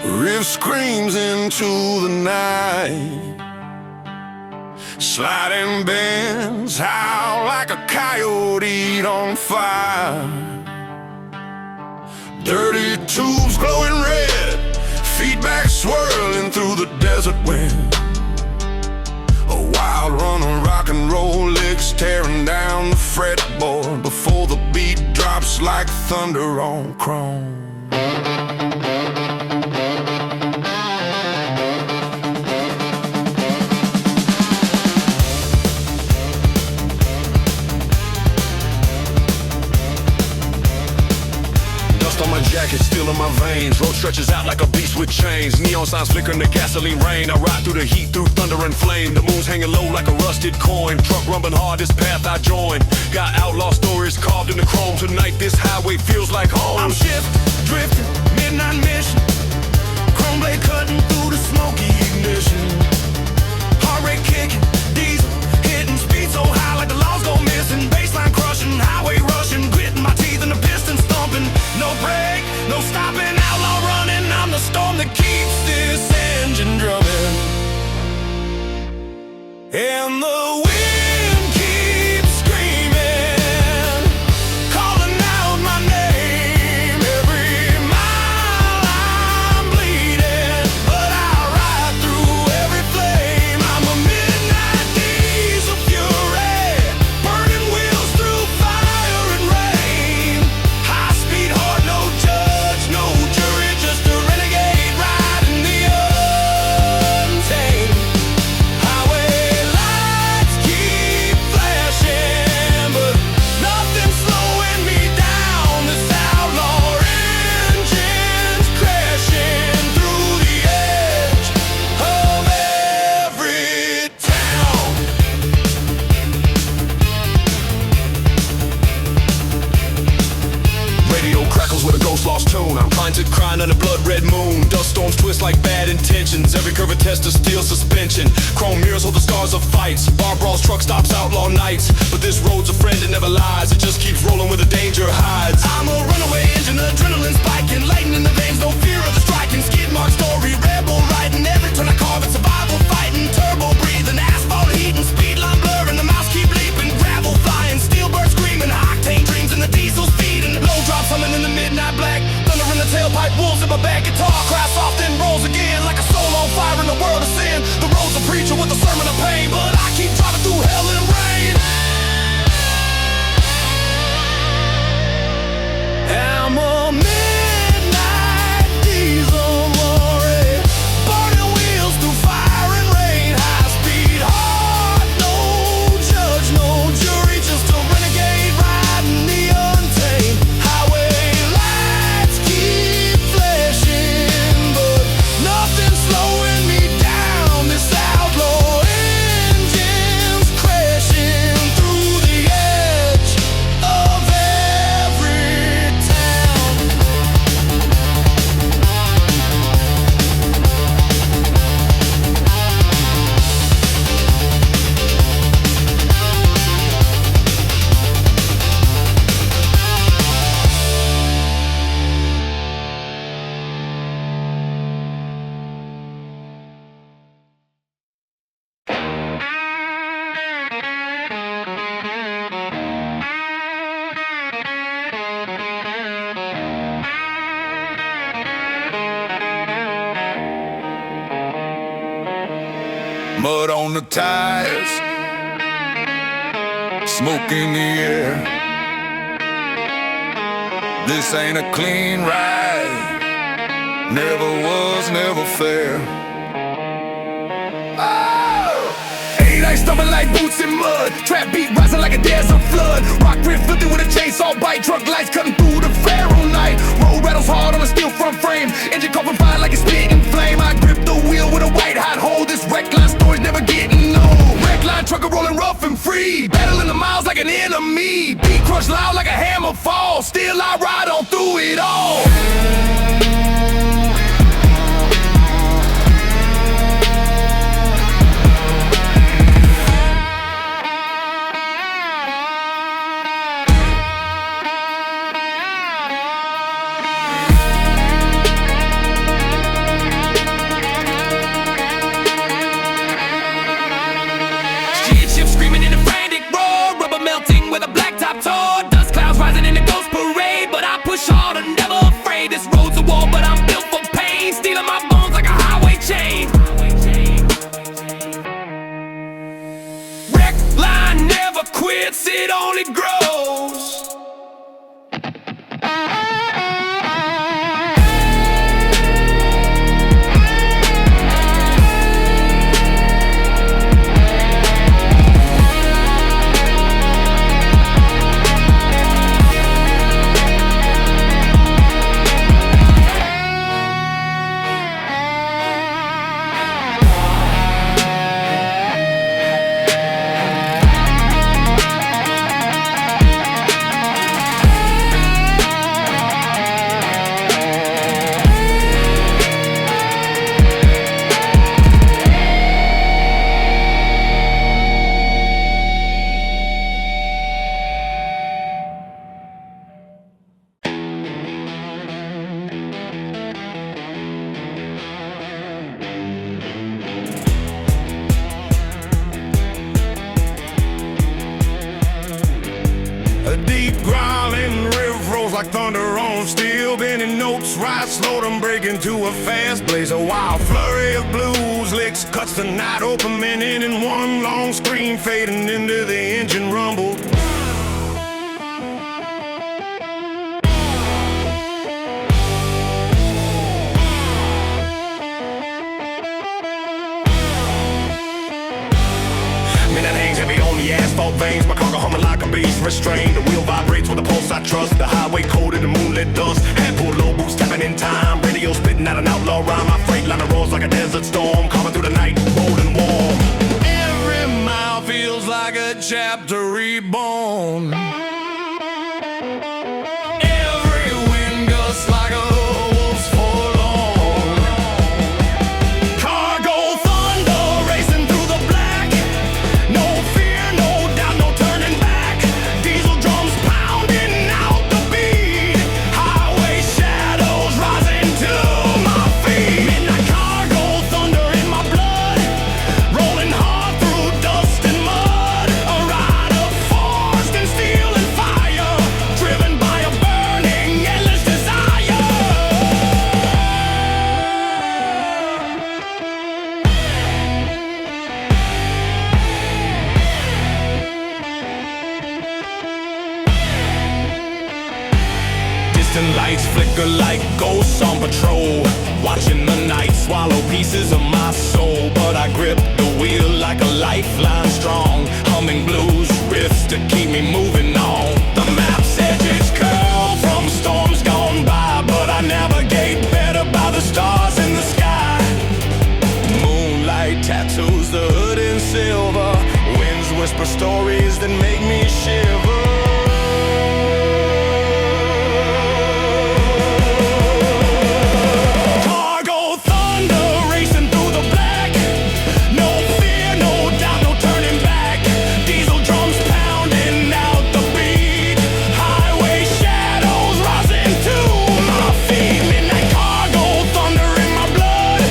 Riff screams into the night. Sliding bends howl like a coyote on fire. Dirty tubes glowing red, feedback swirling through the desert wind. A wild run of rock and roll licks tearing down the fretboard before the beat drops like thunder on chrome. On my jacket, steel in my veins. Road stretches out like a beast with chains. Neon signs flicker in the gasoline rain. I ride through the heat, through thunder and flame. The moon's hanging low like a rusted coin. Truck rumbling hard, this path I join. Got outlaw stories carved in the chrome. Tonight this highway feels like home. I'm shifting, drifting, midnight mission. Chrome blade cutting through the smoky ignition. Heart rate kicking, diesel hitting, speed so high like the laws go missing. Baseline crushing, highway rushing, gritting my teeth and the piston stomping. No break, no stopping, outlaw running. I'm the storm that keeps this engine drumming. And the wind keeps screaming, calling out my name. Every mile I'm bleeding, but I ride through every flame. I'm a midnight diesel fury, burning wheels through fire and rain. High speed, hard, no judge, no jury, just a renegade riding the untamed. Highway lights keep flashing, but nothing's slowing me down. This outlaw engine's crashing through the edge of every town. Radio crackles with a ghost lost tune. I'm trying to crying on a blood red moon. Dust storms twist like bad intentions. Every curve a test of steel suspension. Chrome mirrors hold the scars of fights. Bar brawls, truck stops, outlaw nights. But this road's a friend that never lies. It just keeps rolling where the danger hides. I'm a runaway engine, adrenaline spiking, lightning in the veins, no fear of the striking. Skid mark story, rebel riding, every turn I carve it, survival fighting, turbo breathing, asphalt heating, speed line blurring, the mouse keep leaping, gravel flying, steel bird screaming, high-octane dreams and the diesel speeding, low drops humming in the midnight black, thunder in the tailpipe, wolves in my back, guitar cries soft then rolls again, like a soul on fire in the world of sin. The road's a preacher with a sermon of pain, but I keep driving through hell and rain. I'm a midnight diesel lorry, burning wheels through fire and rain. High speed, hard, no judge, no jury, just a renegade riding the untamed. Highway lights keep flashing, but nothing's slowing me down. This outlaw engine's crashing through the edge of every town. Mud on the tires, smoke in the air. This ain't a clean ride, never was, never fair. Oh! 8 ice stumbling like boots in mud, trap beat rising like a desert flood. Rock riff filthy with a chainsaw bite, truck lights cutting through the Pharaoh night. Road rattles hard on a steel front frame, engine coughing fire like it's spitting flame. I grip the wheel with a white hot hold, this wreck line story's never getting old. Wreck line trucker rolling rough and free, battling the miles like an enemy. Beat crush loud like a hammer fall, still I ride on through it all. like thunder on steel. Bending notes, ride slow, them break into a fast blaze. A wild flurry of blues licks cuts the night open, and in one long scream fading into the engine rumble. Asphalt veins, my cargo humming like a beast restrained. The wheel vibrates with a pulse I trust. The highway coated in moonlit dust. Head pulled low, boots tapping in time. Radio spitting out an outlaw rhyme. My freight liner roars like a desert storm, coming through the night, bold and warm. Every mile feels like a chapter reborn. Every wind gusts like a wolf's forlorn. Cargo thunder racing through the black. No fear, no doubt, no turning back. Diesel drums pounding out the beat. Highway shadows rising to my feet. Midnight cargo thunder in my blood, rolling hard through dust and mud. A ride of force and steel and fire, driven by a burning, endless desire. Distant lights flicker like ghosts on patrol, watching the night swallow pieces of my soul. But I grip the wheel like a lifeline strong, humming blues riffs to keep me moving on. The map's edges curl from storms gone by, but I navigate better by the stars in the sky. Moonlight tattoos the hood in silver, winds whisper stories that make me shiver. Cargo thunder racing through the black. No fear, no doubt, no turning back. Diesel drums pounding out the beat. Highway shadows rising to my feet. Midnight cargo thunder in my blood,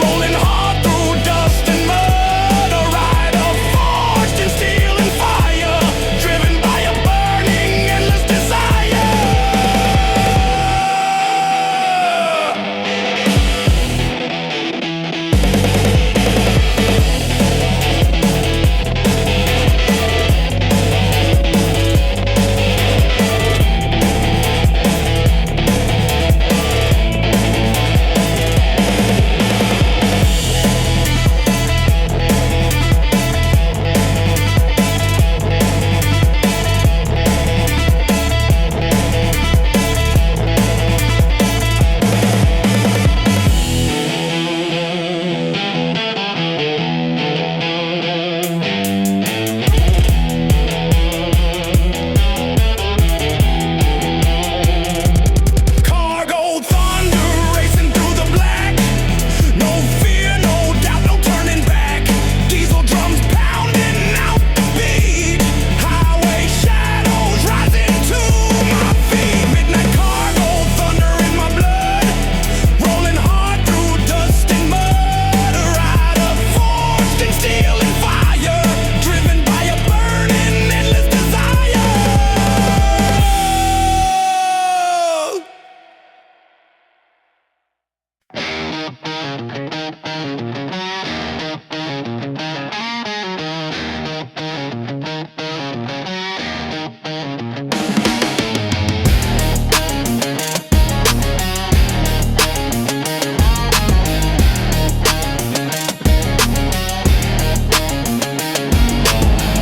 rolling hard through dust and mud. A ride of forged in steel and fire, driven by a burning, endless desire. Cargo thunder racing through the black. No fear, no doubt, no turning back. Diesel drums pounding out the beat. Highway shadows rising to my feet. Midnight cargo thunder in my blood, rolling hard through dust and mud. A ride of forged in steel and fire, driven by a burning, endless desire.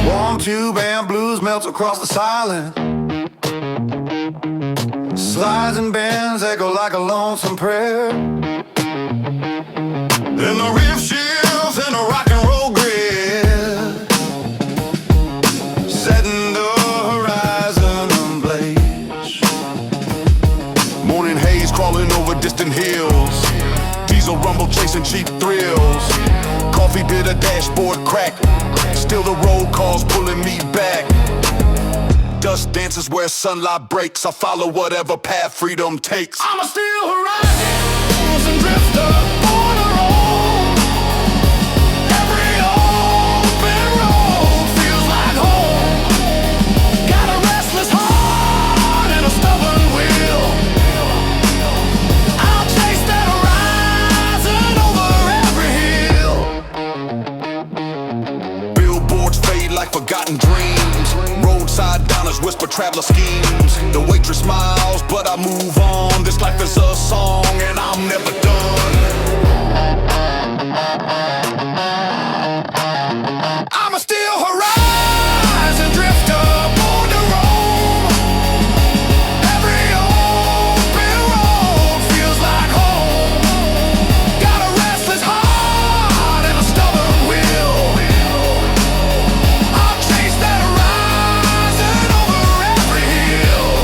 Warm tube and blues melts across the silence. Slides and bends echo like a lonesome prayer. Then the riff shifts and a rock and roll grid, setting the horizon ablaze. Morning haze crawling over distant hills. Diesel rumble chasing cheap thrills. Coffee bitter dashboard crack. Still the road calls pulling me back. Dust dances where sunlight breaks. I follow whatever path freedom takes. I'm a steel horizon drifter on a roll. Every open road feels like home. Got a restless heart and a stubborn for traveler schemes. The waitress smiles, but I move on. This life is a song, and I'm never done. I'm a still horizon drifter, born to roam. Every open road feels like home. Got a restless heart and a stubborn will. I'll chase that horizon over every hill.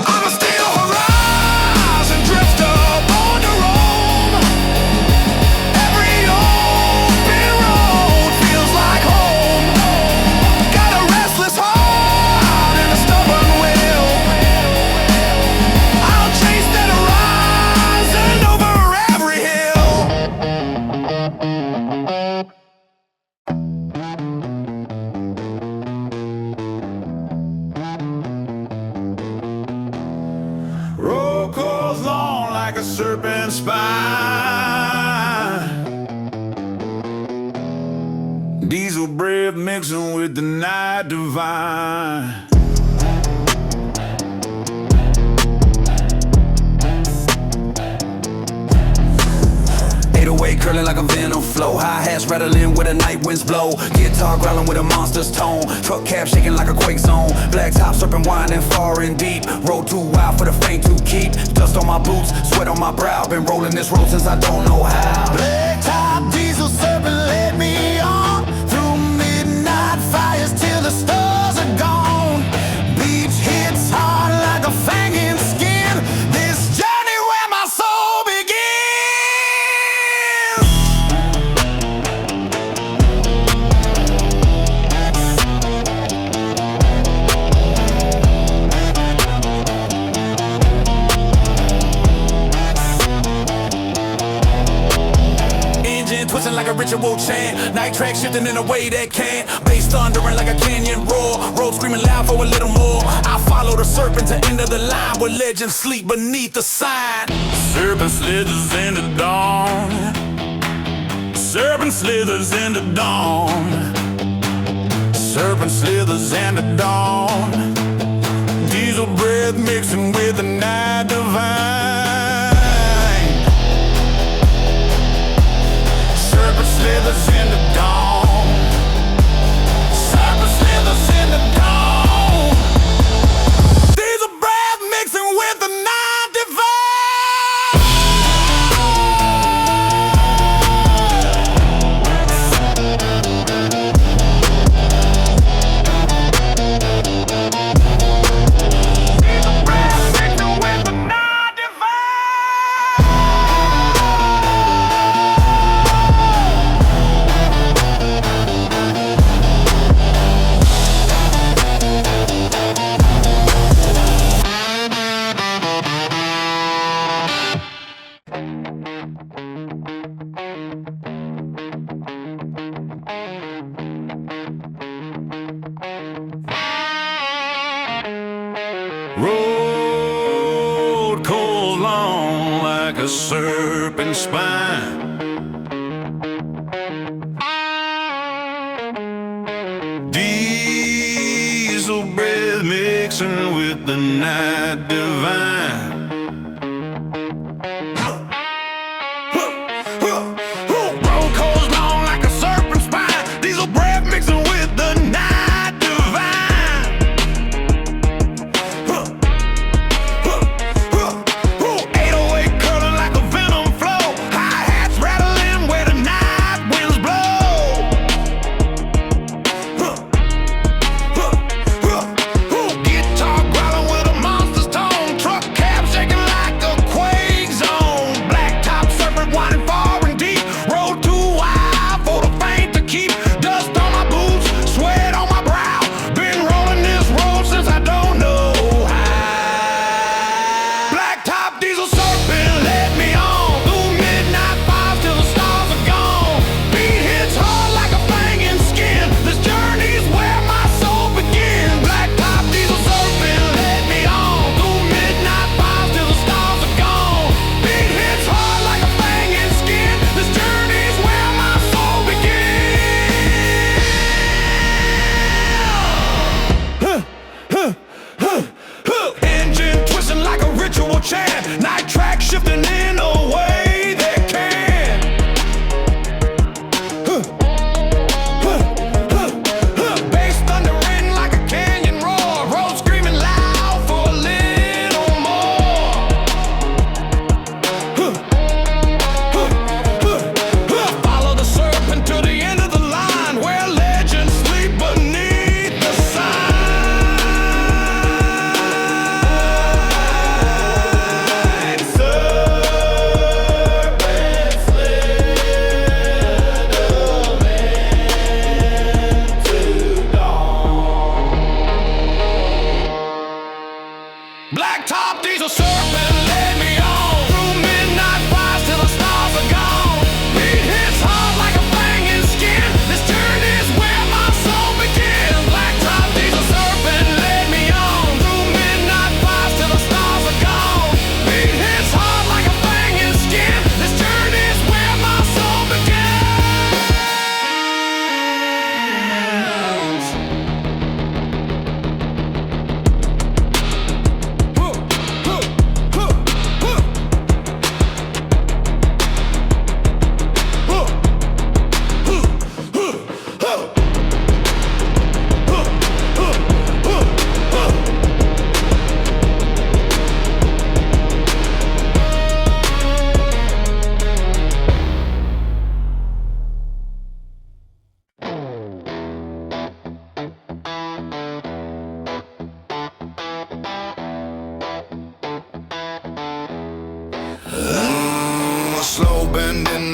I'm a still horizon drifter, born to roam. Every open road feels like home. Got a restless heart and a stubborn will. I'll chase that horizon over every hill. Road goes long like a serpent's spine. Diesel breath mixing with the night divine. 808 curling like a venom flow. Hi-hats rattling where the night winds blow. Guitar growling with a monster's tone. Truck cab shaking like a quake zone. Black top serpent winding far and deep. Road too wild for the faint to keep. Dust on my boots, sweat on my brow. Been rolling this road since I don't know how. Black top diesel serpent led me on through midnight fires till the stars are gone. Beach hits hard like a fanging skin. This journey where my soul begins. Twisting like a ritual chant. Night track shifting in a way that can. Bass thundering like a canyon roar. Road screaming loud for a little more. I follow the serpent to end of the line where legends sleep beneath the sign. Serpent slithers in the dawn. Serpent slithers in the dawn. Serpent slithers in the dawn. Diesel breath mixing with the night divine. Serpent slithers in the dawn. Serpent slithers in the dawn. Diesel breath mixing with the night Diesel breath mixing with the night Road cold long like a serpent spine. Diesel breath mixing with the night divine. Road cold long like a serpent spine. Diesel breath mixing with the night divine. 808 curling like a venom flow. Hi-hats rattling where the night winds blow. Guitar growling with a monster's tone. Truck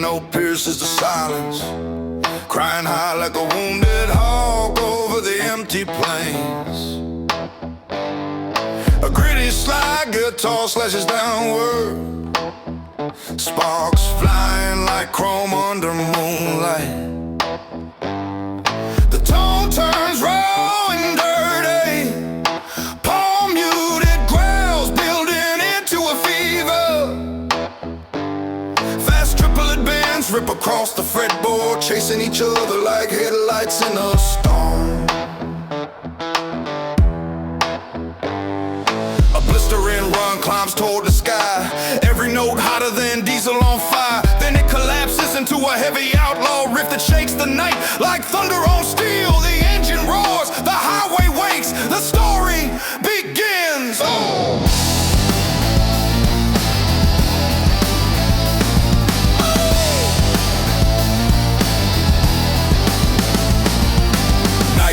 note pierces the silence, crying high like a wounded hawk over the empty plains. A gritty slide guitar slashes downward, sparks flying like chrome under moonlight. The tone turns raw and dirty, palm muted growls building into a fever. Fast triplet bands rip across the fretboard, chasing each other like headlights in a storm. A blistering run climbs toward the sky, every note hotter than diesel on fire. Then it collapses into a heavy outlaw riff that shakes the night like thunder on steel. The engine roars, the highway wakes, the story begins. Oh.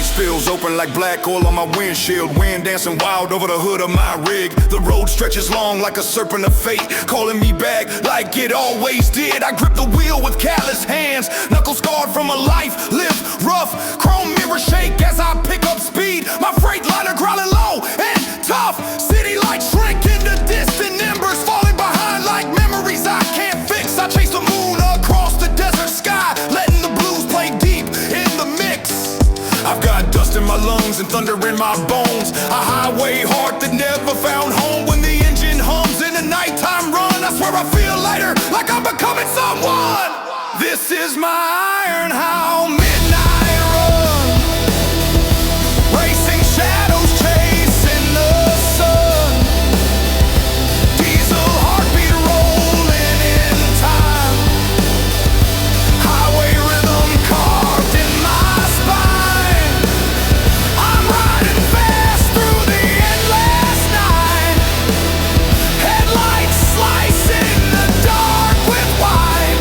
Spills open like black oil on my windshield, wind dancing wild over the hood of my rig. The road stretches long like a serpent of fate, calling me back like it always did. I grip the wheel with callous hands, knuckles scarred from a life lived rough. Chrome mirror shake as I pick up speed, my freight liner growling low and tough. City lights shrink into distant embers, falling behind like memories I can't fix. I chase the moon across the desert sky, letting the blues play deep in the mix. I've got dust in my lungs and thunder in my bones, a highway heart that never found home. When the engine hums in a nighttime run, I swear I feel lighter, like I'm becoming someone. This is my iron hound midnight run, racing shadows chasing the sun. Diesel heartbeat rolling in time, highway rhythm carved in my spine. I'm riding fast through the endless night, headlights slicing the dark with white.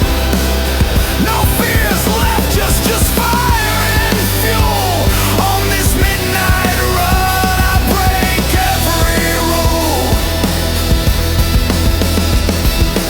No fears left, just fire and fuel. On this midnight run, I break every rule.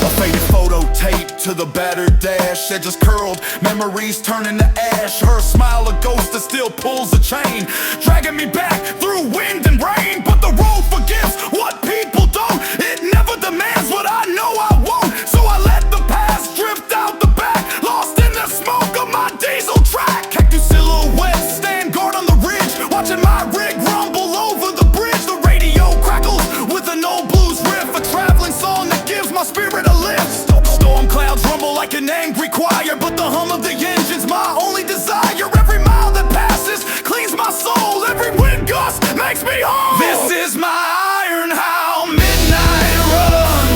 A faded photo taped to the battered dash, edges curled, memories turning to ash. Her smile a ghost that still pulls the chain, dragging me back through wind and rain. But the road forgives what people don't, it never demands what I know I won't. So I let the past drift out the back, lost in the smoke of my diesel track. Cactus silhouettes stand guard on the ridge, watching my rig rumble over the bridge. The radio crackles with an old blues riff, a traveling song that gives my spirit a lift. Storm clouds rumble like an angry choir, but the hum of the engine's my only desire. Every mile that passes cleans my soul, every wind gust makes me whole. This is my iron hound midnight run,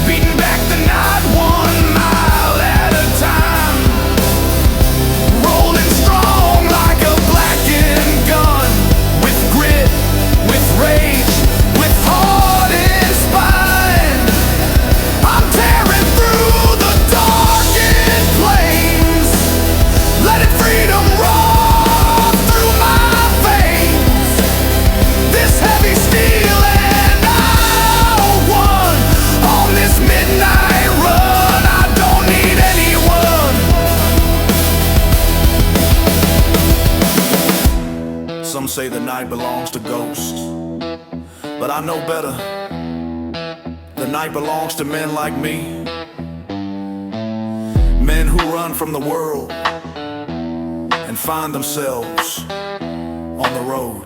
beating back the night 1 mile at a time, rolling strong like a blackened gun, with grit, with rage, with heart and spine. I'm tearing through the darkened flames, letting freedom roar through my veins. This heavy steel and I'll one. On this midnight run, I don't need anyone. Some say the night belongs to ghosts, but I know better. The night belongs to men like me, men who run from the world and find themselves on the road.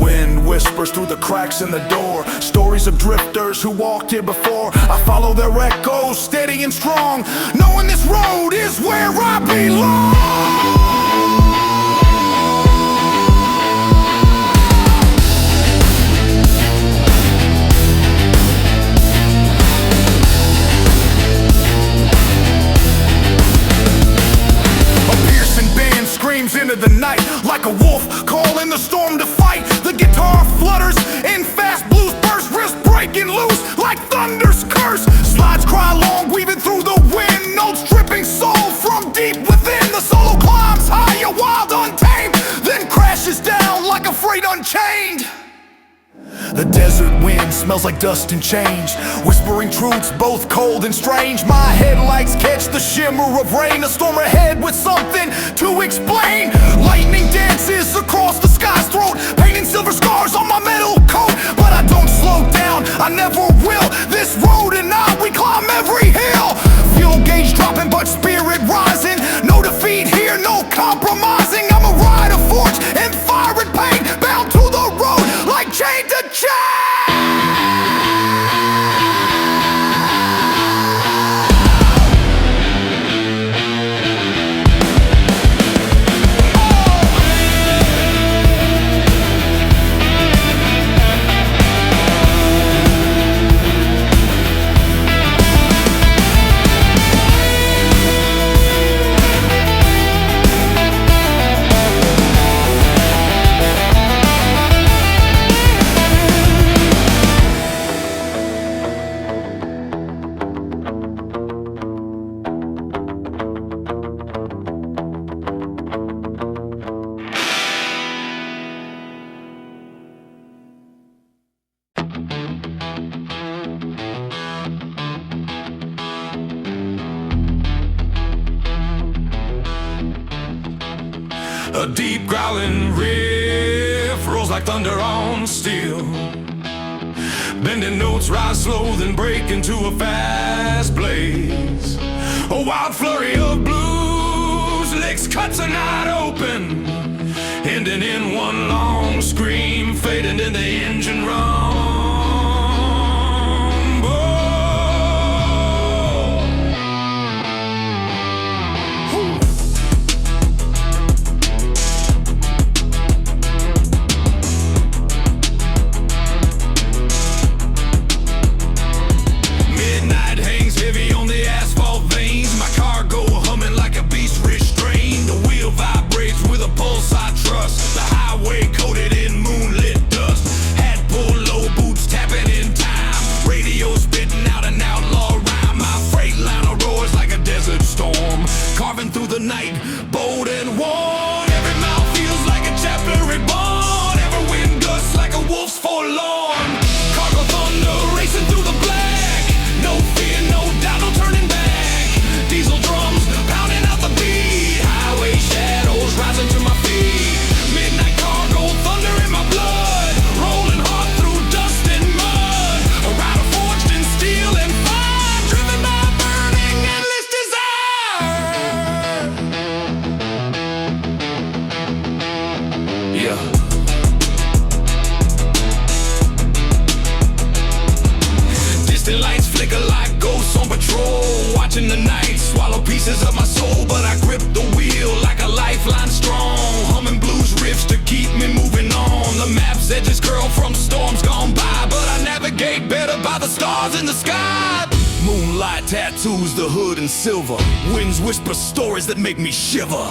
Wind whispers through the cracks in the door, stories of drifters who walked here before. I follow their echoes, steady and strong, knowing this road is where I belong. Into the night like a wolf calling the storm to fight. The guitar flutters in fast blues bursts, wrist breaking loose like thunder's curse. Slides cry long, weaving through the wind, notes dripping soul from deep within the dust and change, whispering truths both cold and strange. My headlights catch the shimmer of rain, a storm ahead with something to explain. Lightning dances across the sky's throat, painting silver scars on my metal coat. But I don't slow down, I never will. This road and I, we climb every hill. Fuel gauge dropping but spirit rising, no defeat here, no compromising. I'm a rider forged in fire and pain, bound to the road like chain to chain. A deep growling riff rolls like thunder on steel. Bending notes rise slow, then break into a fast blaze. A wild flurry of blues, licks cuts a night open, ending in one long scream, fading in the engine rumble. Through the night, bold and worn. Every mouth feels like a chapter reborn. Every wind gusts like a wolf's forlorn. Cargo thunder racing through the black. No fear, no doubt, no turning back. Diesel drums pounding out the beat. Highway shadows rising to my feet. Midnight cargo thunder in my blood. Rolling hard through dust and mud. A rider forged in steel and fire, driven by a burning endless desire. Yeah. Distant lights flicker like ghosts on patrol, watching the night swallow pieces of my soul. But I grip the wheel like a lifeline strong, humming blues riffs to keep me moving on. The map's edges curl from storms gone by, but I navigate better by the stars in the sky. Moonlight tattoos the hood in silver. Winds whisper stories that make me shiver.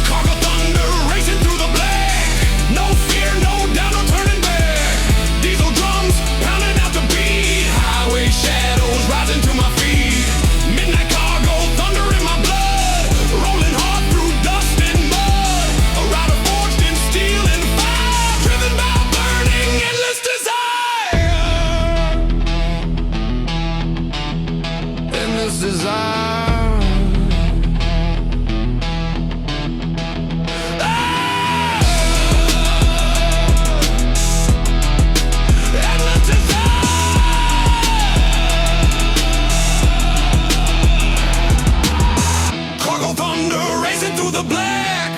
Cargo thunder racing through the black. No fear, no doubt, no turning back. Diesel drums pounding out the beat. Highway shadows rising to my feet. Midnight cargo thunder in my blood. Rolling hard through dust and mud. A rider forged in steel and fire, driven by a burning endless desire. Endless desire. The black.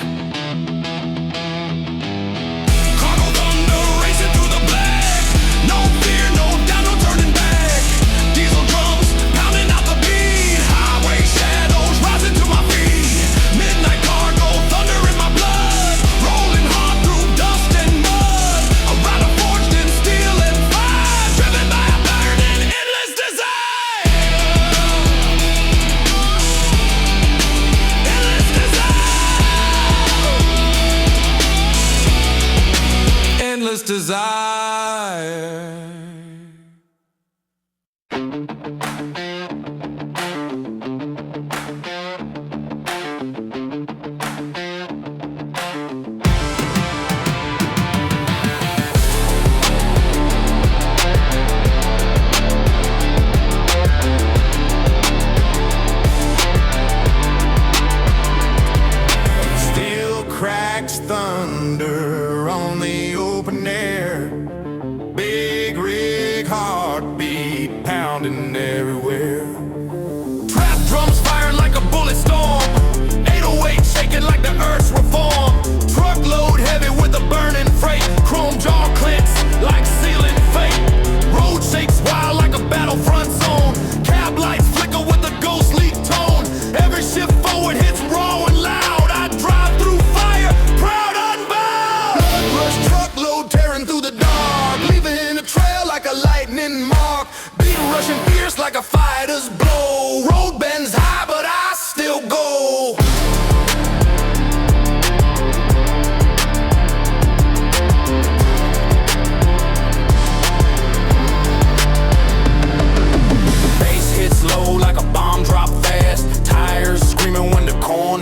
Cargo thunder racing through the black. No fear, no doubt, no turning back. Diesel drums pounding out the beat. Highway shadows rising to my feet. Midnight cargo thunder in my blood. Rolling hard through dust and mud. A rider forged in steel and fire, driven by a burning endless desire. Endless desire. Endless desire.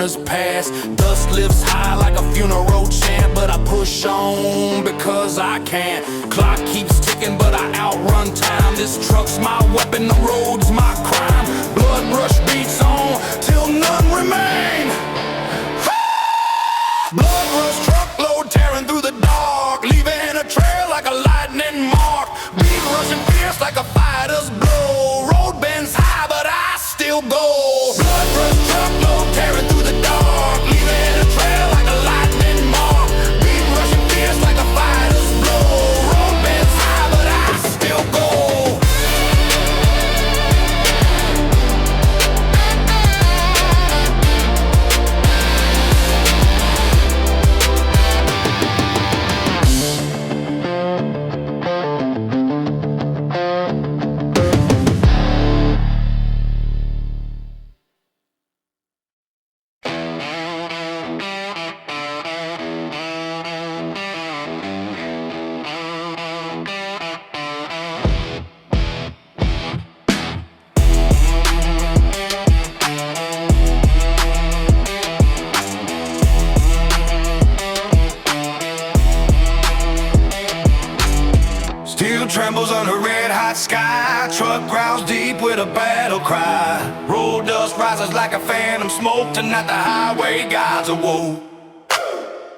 furnace pass. Dust lifts high like a funeral chant, but I push on because I can't. Clock keeps ticking, but I outrun time. This truck's my weapon, the road's my crime. Blood rush beats on till none remain. Blood rush truckload tearing through the dark, leaving a trail like a lightning mark. Beat rushing fierce like a fighter's blow. Road bends high, but I still go. Blood rush truckload tearing through the dark, leaving a trail like a lightning mark. Beat rushing fierce like a fighter's blow. Road bends high, but I still go. Steel trembles under red-hot sky. Truck growls deep with a battle cry. Road dust rises like a phantom smoke. Tonight the highway gods awoke.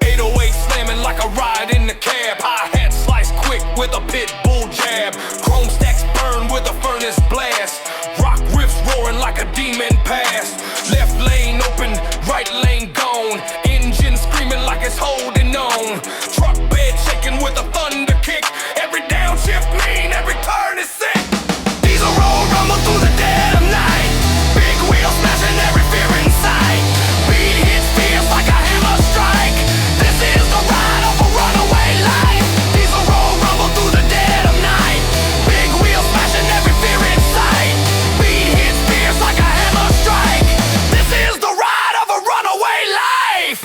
808 slamming like a ride in the cab. Hi-hat slice quick with a pit bull jab. Chrome stacks burn with a furnace blast. Rock riffs roaring like a demon past. Left lane open, right lane gone. Engine screaming like it's holding on. Truck bed shaking with a thunder kick. Every downshift mean, every turn is sick. Diesel roll rumble through the dead of night. Big wheels smashing every fear in sight. Beat hits fierce like a hammer strike. This is the ride of a runaway life. Diesel roll rumble through the dead of night. Big wheels smashing every fear in sight. Beat hits fierce like a hammer strike. This is the ride of a runaway life.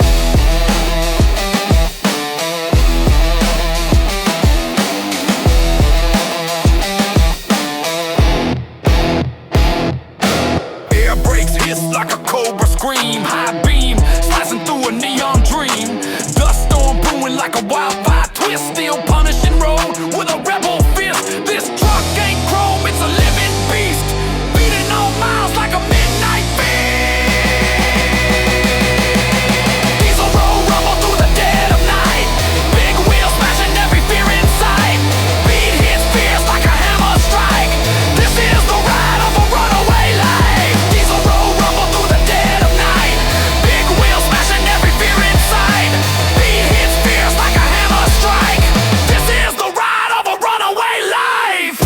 Air brakes hiss like a cobra scream. High beam slicing through a neon dream. Dust storm brewing like a wildfire twist. Still punishing road with a rebel fist. This truck ain't chrome, it's a living beast. Beating on miles like a midnight feast. Diesel roll rumble through the dead of night. Big wheels smashing every fear in sight. Beat hits fierce like a hammer strike. This is the ride of a runaway life. Diesel roll rumble through the dead of night. Big wheels smashing every fear in sight. Beat hits fierce like a hammer strike. This is the ride of a runaway life.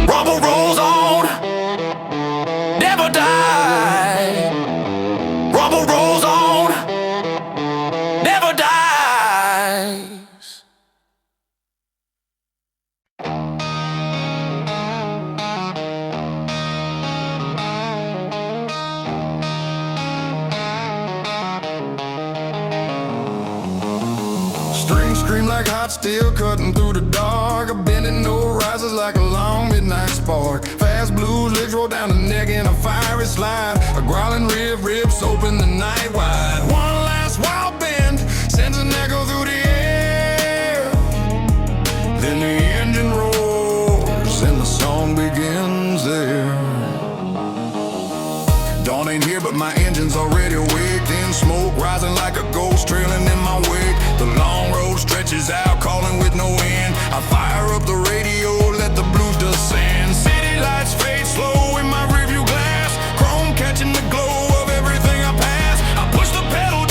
Rumble rolls on, never die. Rumble rolls on, never dies. Strings scream like hot steel cutting through the dark. A bending no rises like a long midnight spark. Fast blues legs roll down the neck in a fiery slide. A growling riffs open the night wide. One last wild bend sends an echo through the air. Then the engine roars and the song begins there. Dawn ain't here, but my engine's already awake. Then smoke rising like a ghost trailing in my wake. The long road stretches out, calling with no end. I fire up the radio, let the blues descend. City lights fade slow in my rearview glass. Chrome catching the glow of everything I pass. I push the pedal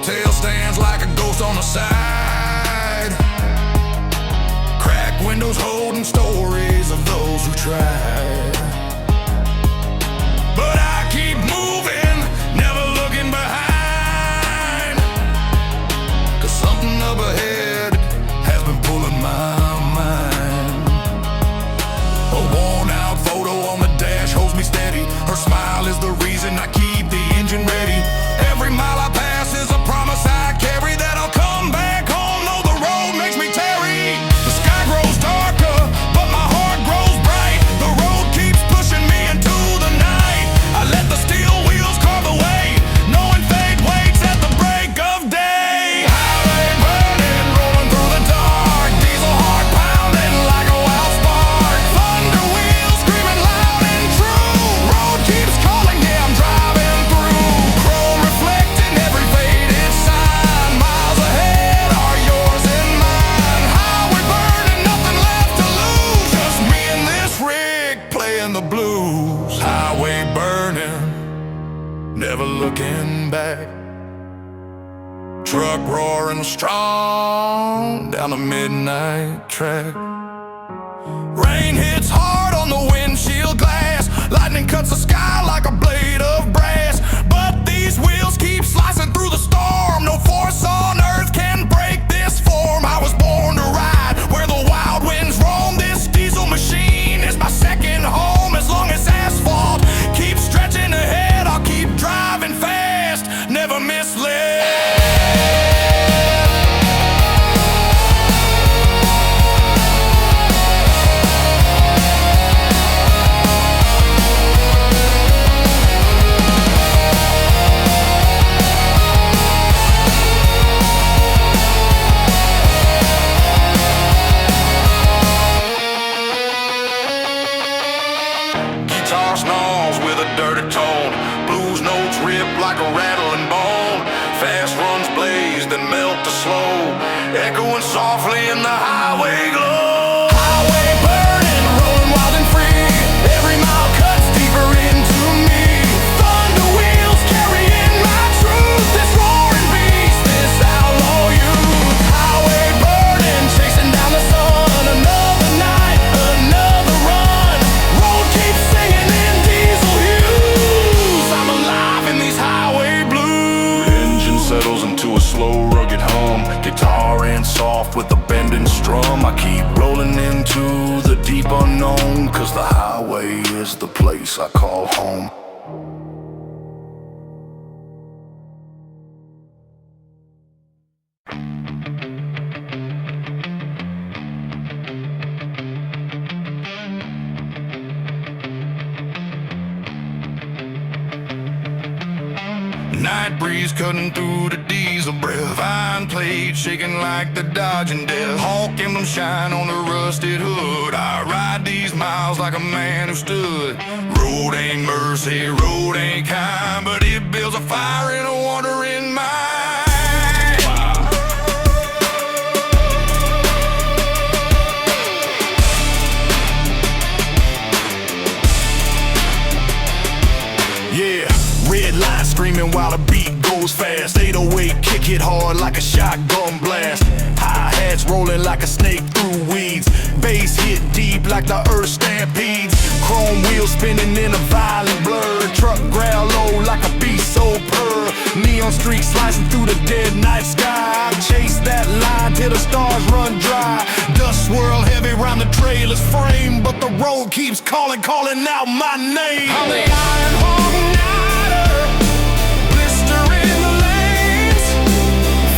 tail stands like a ghost on the side. Cracked windows holding stories of those who tried. But I keep moving, never looking behind, 'cause something up ahead has been pulling my mind. A worn out photo on the dash holds me steady. Her smile is the reason I keep the engine ready. Every mile I pass is a promise I carry, that I'll come back home, though the road makes me tarry. The sky grows darker, but my heart grows bright. The road keeps pushing me into the night. I let the steel wheels carve the way, knowing fate waits at the break of day. Highway burning, rolling through the dark. Diesel heart pounding like a wild spark. Thunder wheels screaming loud and true. Road keeps calling, yeah, I'm driving through. Chrome reflecting every faded sign. Miles ahead are yours and mine. Highway burning, nothing left to lose. Just me and this rig playing the blues. Highway burning, never looking back. Truck roaring strong down the midnight track. Rain hits hard on the windshield glass. Lightning cuts the sky like a blade of brass. But these wheels keep slicing through the storm. No force on earth can break this form. I was born to ride where the wild winds roam. This diesel machine is my second home. As long as asphalt keeps stretching ahead, I'll keep driving fast, never misled. Guitar snarls with a dirty tone. Blues notes rip like a rattling bone. Fast runs blaze, then melt to slow, echoing softly in the highway glow. Highway burning, rolling wild and free. Every mile cuts deeper into me. Thunder wheels carrying my truth. This roaring beast, this outlaw youth. Highway burning, chasing down the sun. Another night, another run. Road keeps singing in diesel hues. I'm alive in these highway blues. Engine settles into a slow, rugged hum. Guitar and soft with a bending strum. I keep rolling into the deep unknown, 'cause the highway is the place I call home. Night breeze cutting through the diesel breath. Iron plate shaking like the dodging death. Hawk emblem shine on the rusted hood. I ride these miles like a man who stood. Road ain't mercy, road ain't kind, but it builds a fire in a wandering mind. Yeah, red light screaming while the beat goes fast. 808 kick it hard like a shotgun blast. Hi-hats rolling like a snake through weeds. Bass hit deep like the earth stampedes. Chrome wheels spinning in a violent blur. Truck growl low like a beast so purr. Neon streaks slicing through the dead night sky. I chase that line till the stars run dry. Dust swirl heavy round the trailer's frame, but the road keeps calling out my name. I'm the Iron Hog Nighter, blister in the lanes,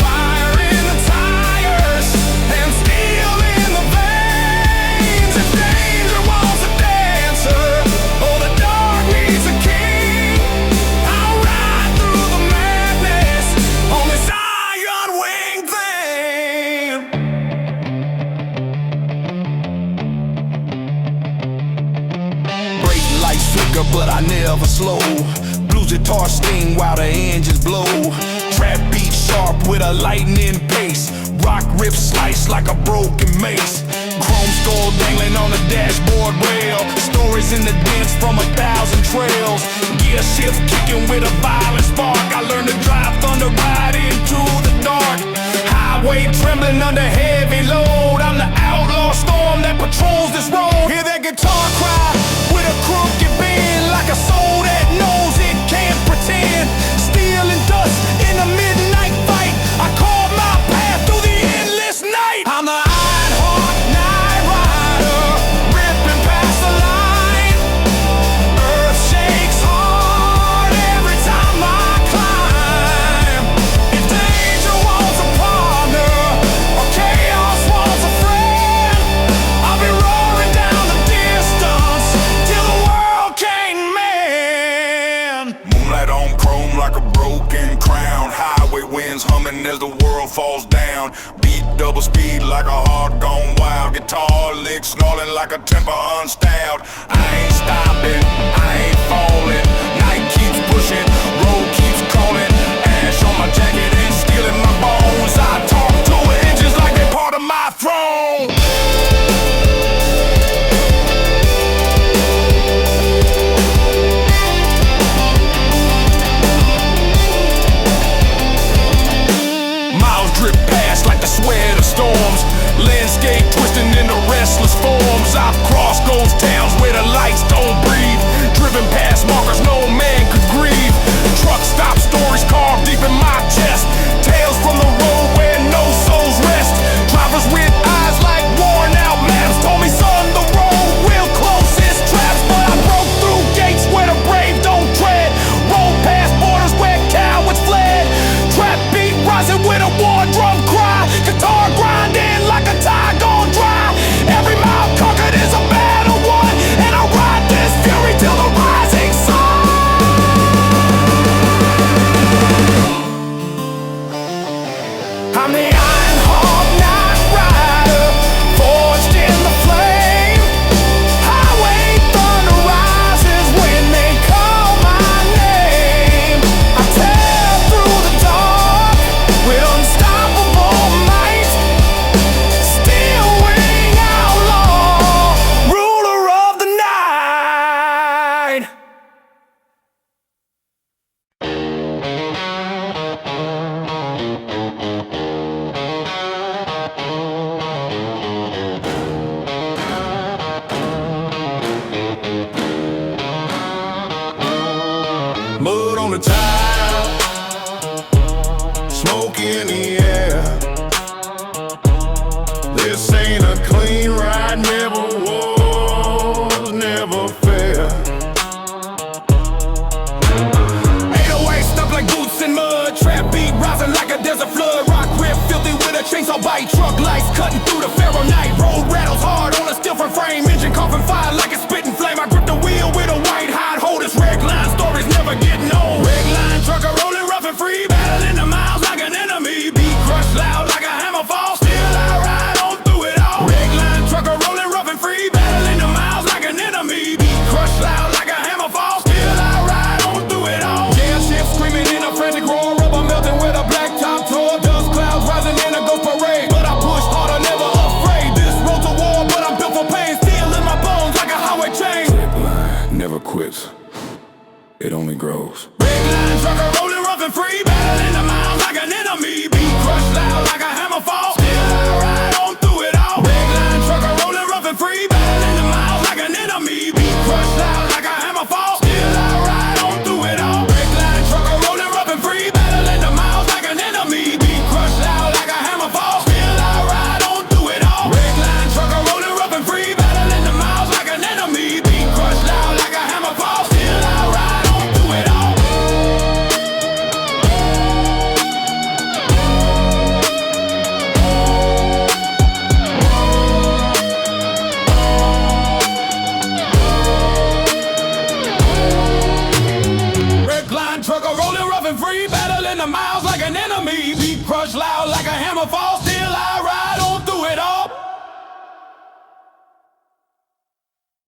fire in the tires, and steel in the veins. If danger was a dancer, or the dark needs a king, I'll ride through the madness on this iron wing thing. Brake lights flicker, but I never slow. Blues guitar sting while the engines blow. Trap beat sharp with a lightning pace. Rock riffs slice like a broken mace. Chrome skull dangling on the dashboard rail. Stories in the dents from 1,000 trails. Gear shift kicking with a violent spark. I learned to drive thunder right into trembling under heavy load. I'm the outlaw storm that patrols this road. Hear that guitar cry with a crooked bend, like a soul that knows it can't pretend. Steel and dust in the midnight fight, I carve my path through the endless night. I'm the Ironheart Night Rider, ripping past the line. Earth shakes hard every time I climb. If danger wants a partner, or chaos wants a friend, I'll be roaring down the distance till the world can't mend. Moonlight on chrome like a broken crown. Highway winds humming as the world falls down. Beat double speed like a heart gone wild. Guitar licks snarling like a temper unstyled. I ain't stopping, I ain't falling. Night keeps pushing, road keeps calling. Ash on my jacket and steel in my bones. I talk to engines like they're part of my throne. Miles drip past like the sweat of storms. Landscape twisting into restless forms. I've crossed ghost towns where the lights don't breathe. Driven past markers no man could grieve. Truck stop stories carved deep in my chest. Tales from the road where no souls rest. Drivers with eyes like worn out maps told me, son, the road real close is traps. But I broke through gates where the brave don't tread. Rolled past borders where cowards fled. Trap beat rising with a war drum cry. Guitar grinding like a tie gone dry. Every mile conquered is a battle won, and I ride this fury till the rising sun. I'm the Ironheart Night Rider, forged in the flame. Highway thunder rises when they call my name. I tear through the dark with unstoppable might. Steel wing outlaw, ruler of the night. Mud on the tile, smoke in the air. This ain't a clean ride, never was, never fair. 808 stuck like boots in mud. Trap beat rising like a desert flood. Rock riff filthy with a chainsaw bite. Truck lights cutting through the Pharaoh night. Road rattles hard on a steel frame. Engine coughing fire like a spitting flame. I grip the wheel with a white hot hold. This red line stories never getting old. Red line trucker rolling rough and free. Battling the miles like an enemy. Beat crushed loud like a hammer fall. Still I ride on through it all. Red line trucker rolling rough and free. Battling the miles like an enemy. Beat crushed loud like a hammer fall. Still I ride on through it all. Jail ships screaming in a frantic roar. Rubber melting with a black top tour. Dust clouds rising in a ghost parade. But I push harder, never afraid. This road's a war, but I'm built for pain. Steel in my bones like a highway chain. Never quits, it only grows. Red line trucker rolling rough and free. Battling the miles like an enemy. Beat crushed loud like a hammer fall. Still I ride on through it all. Red line trucker rolling rough and free. Battling the miles like an enemy. Beat crushed loud like a hammer fall. Still I ride on through it all. Red line trucker rolling rough and free. Battling the miles like an enemy. Beat crushed loud like a hammer fall. Still I ride on through it all. Red line trucker rolling rough and free. Battling the miles like an enemy. Beat crushed loud like a hammer fall. Still I ride on through it all. Trucker rolling rough and free, battling the miles like an enemy. Beat crushed loud like a hammer fall. Still I ride.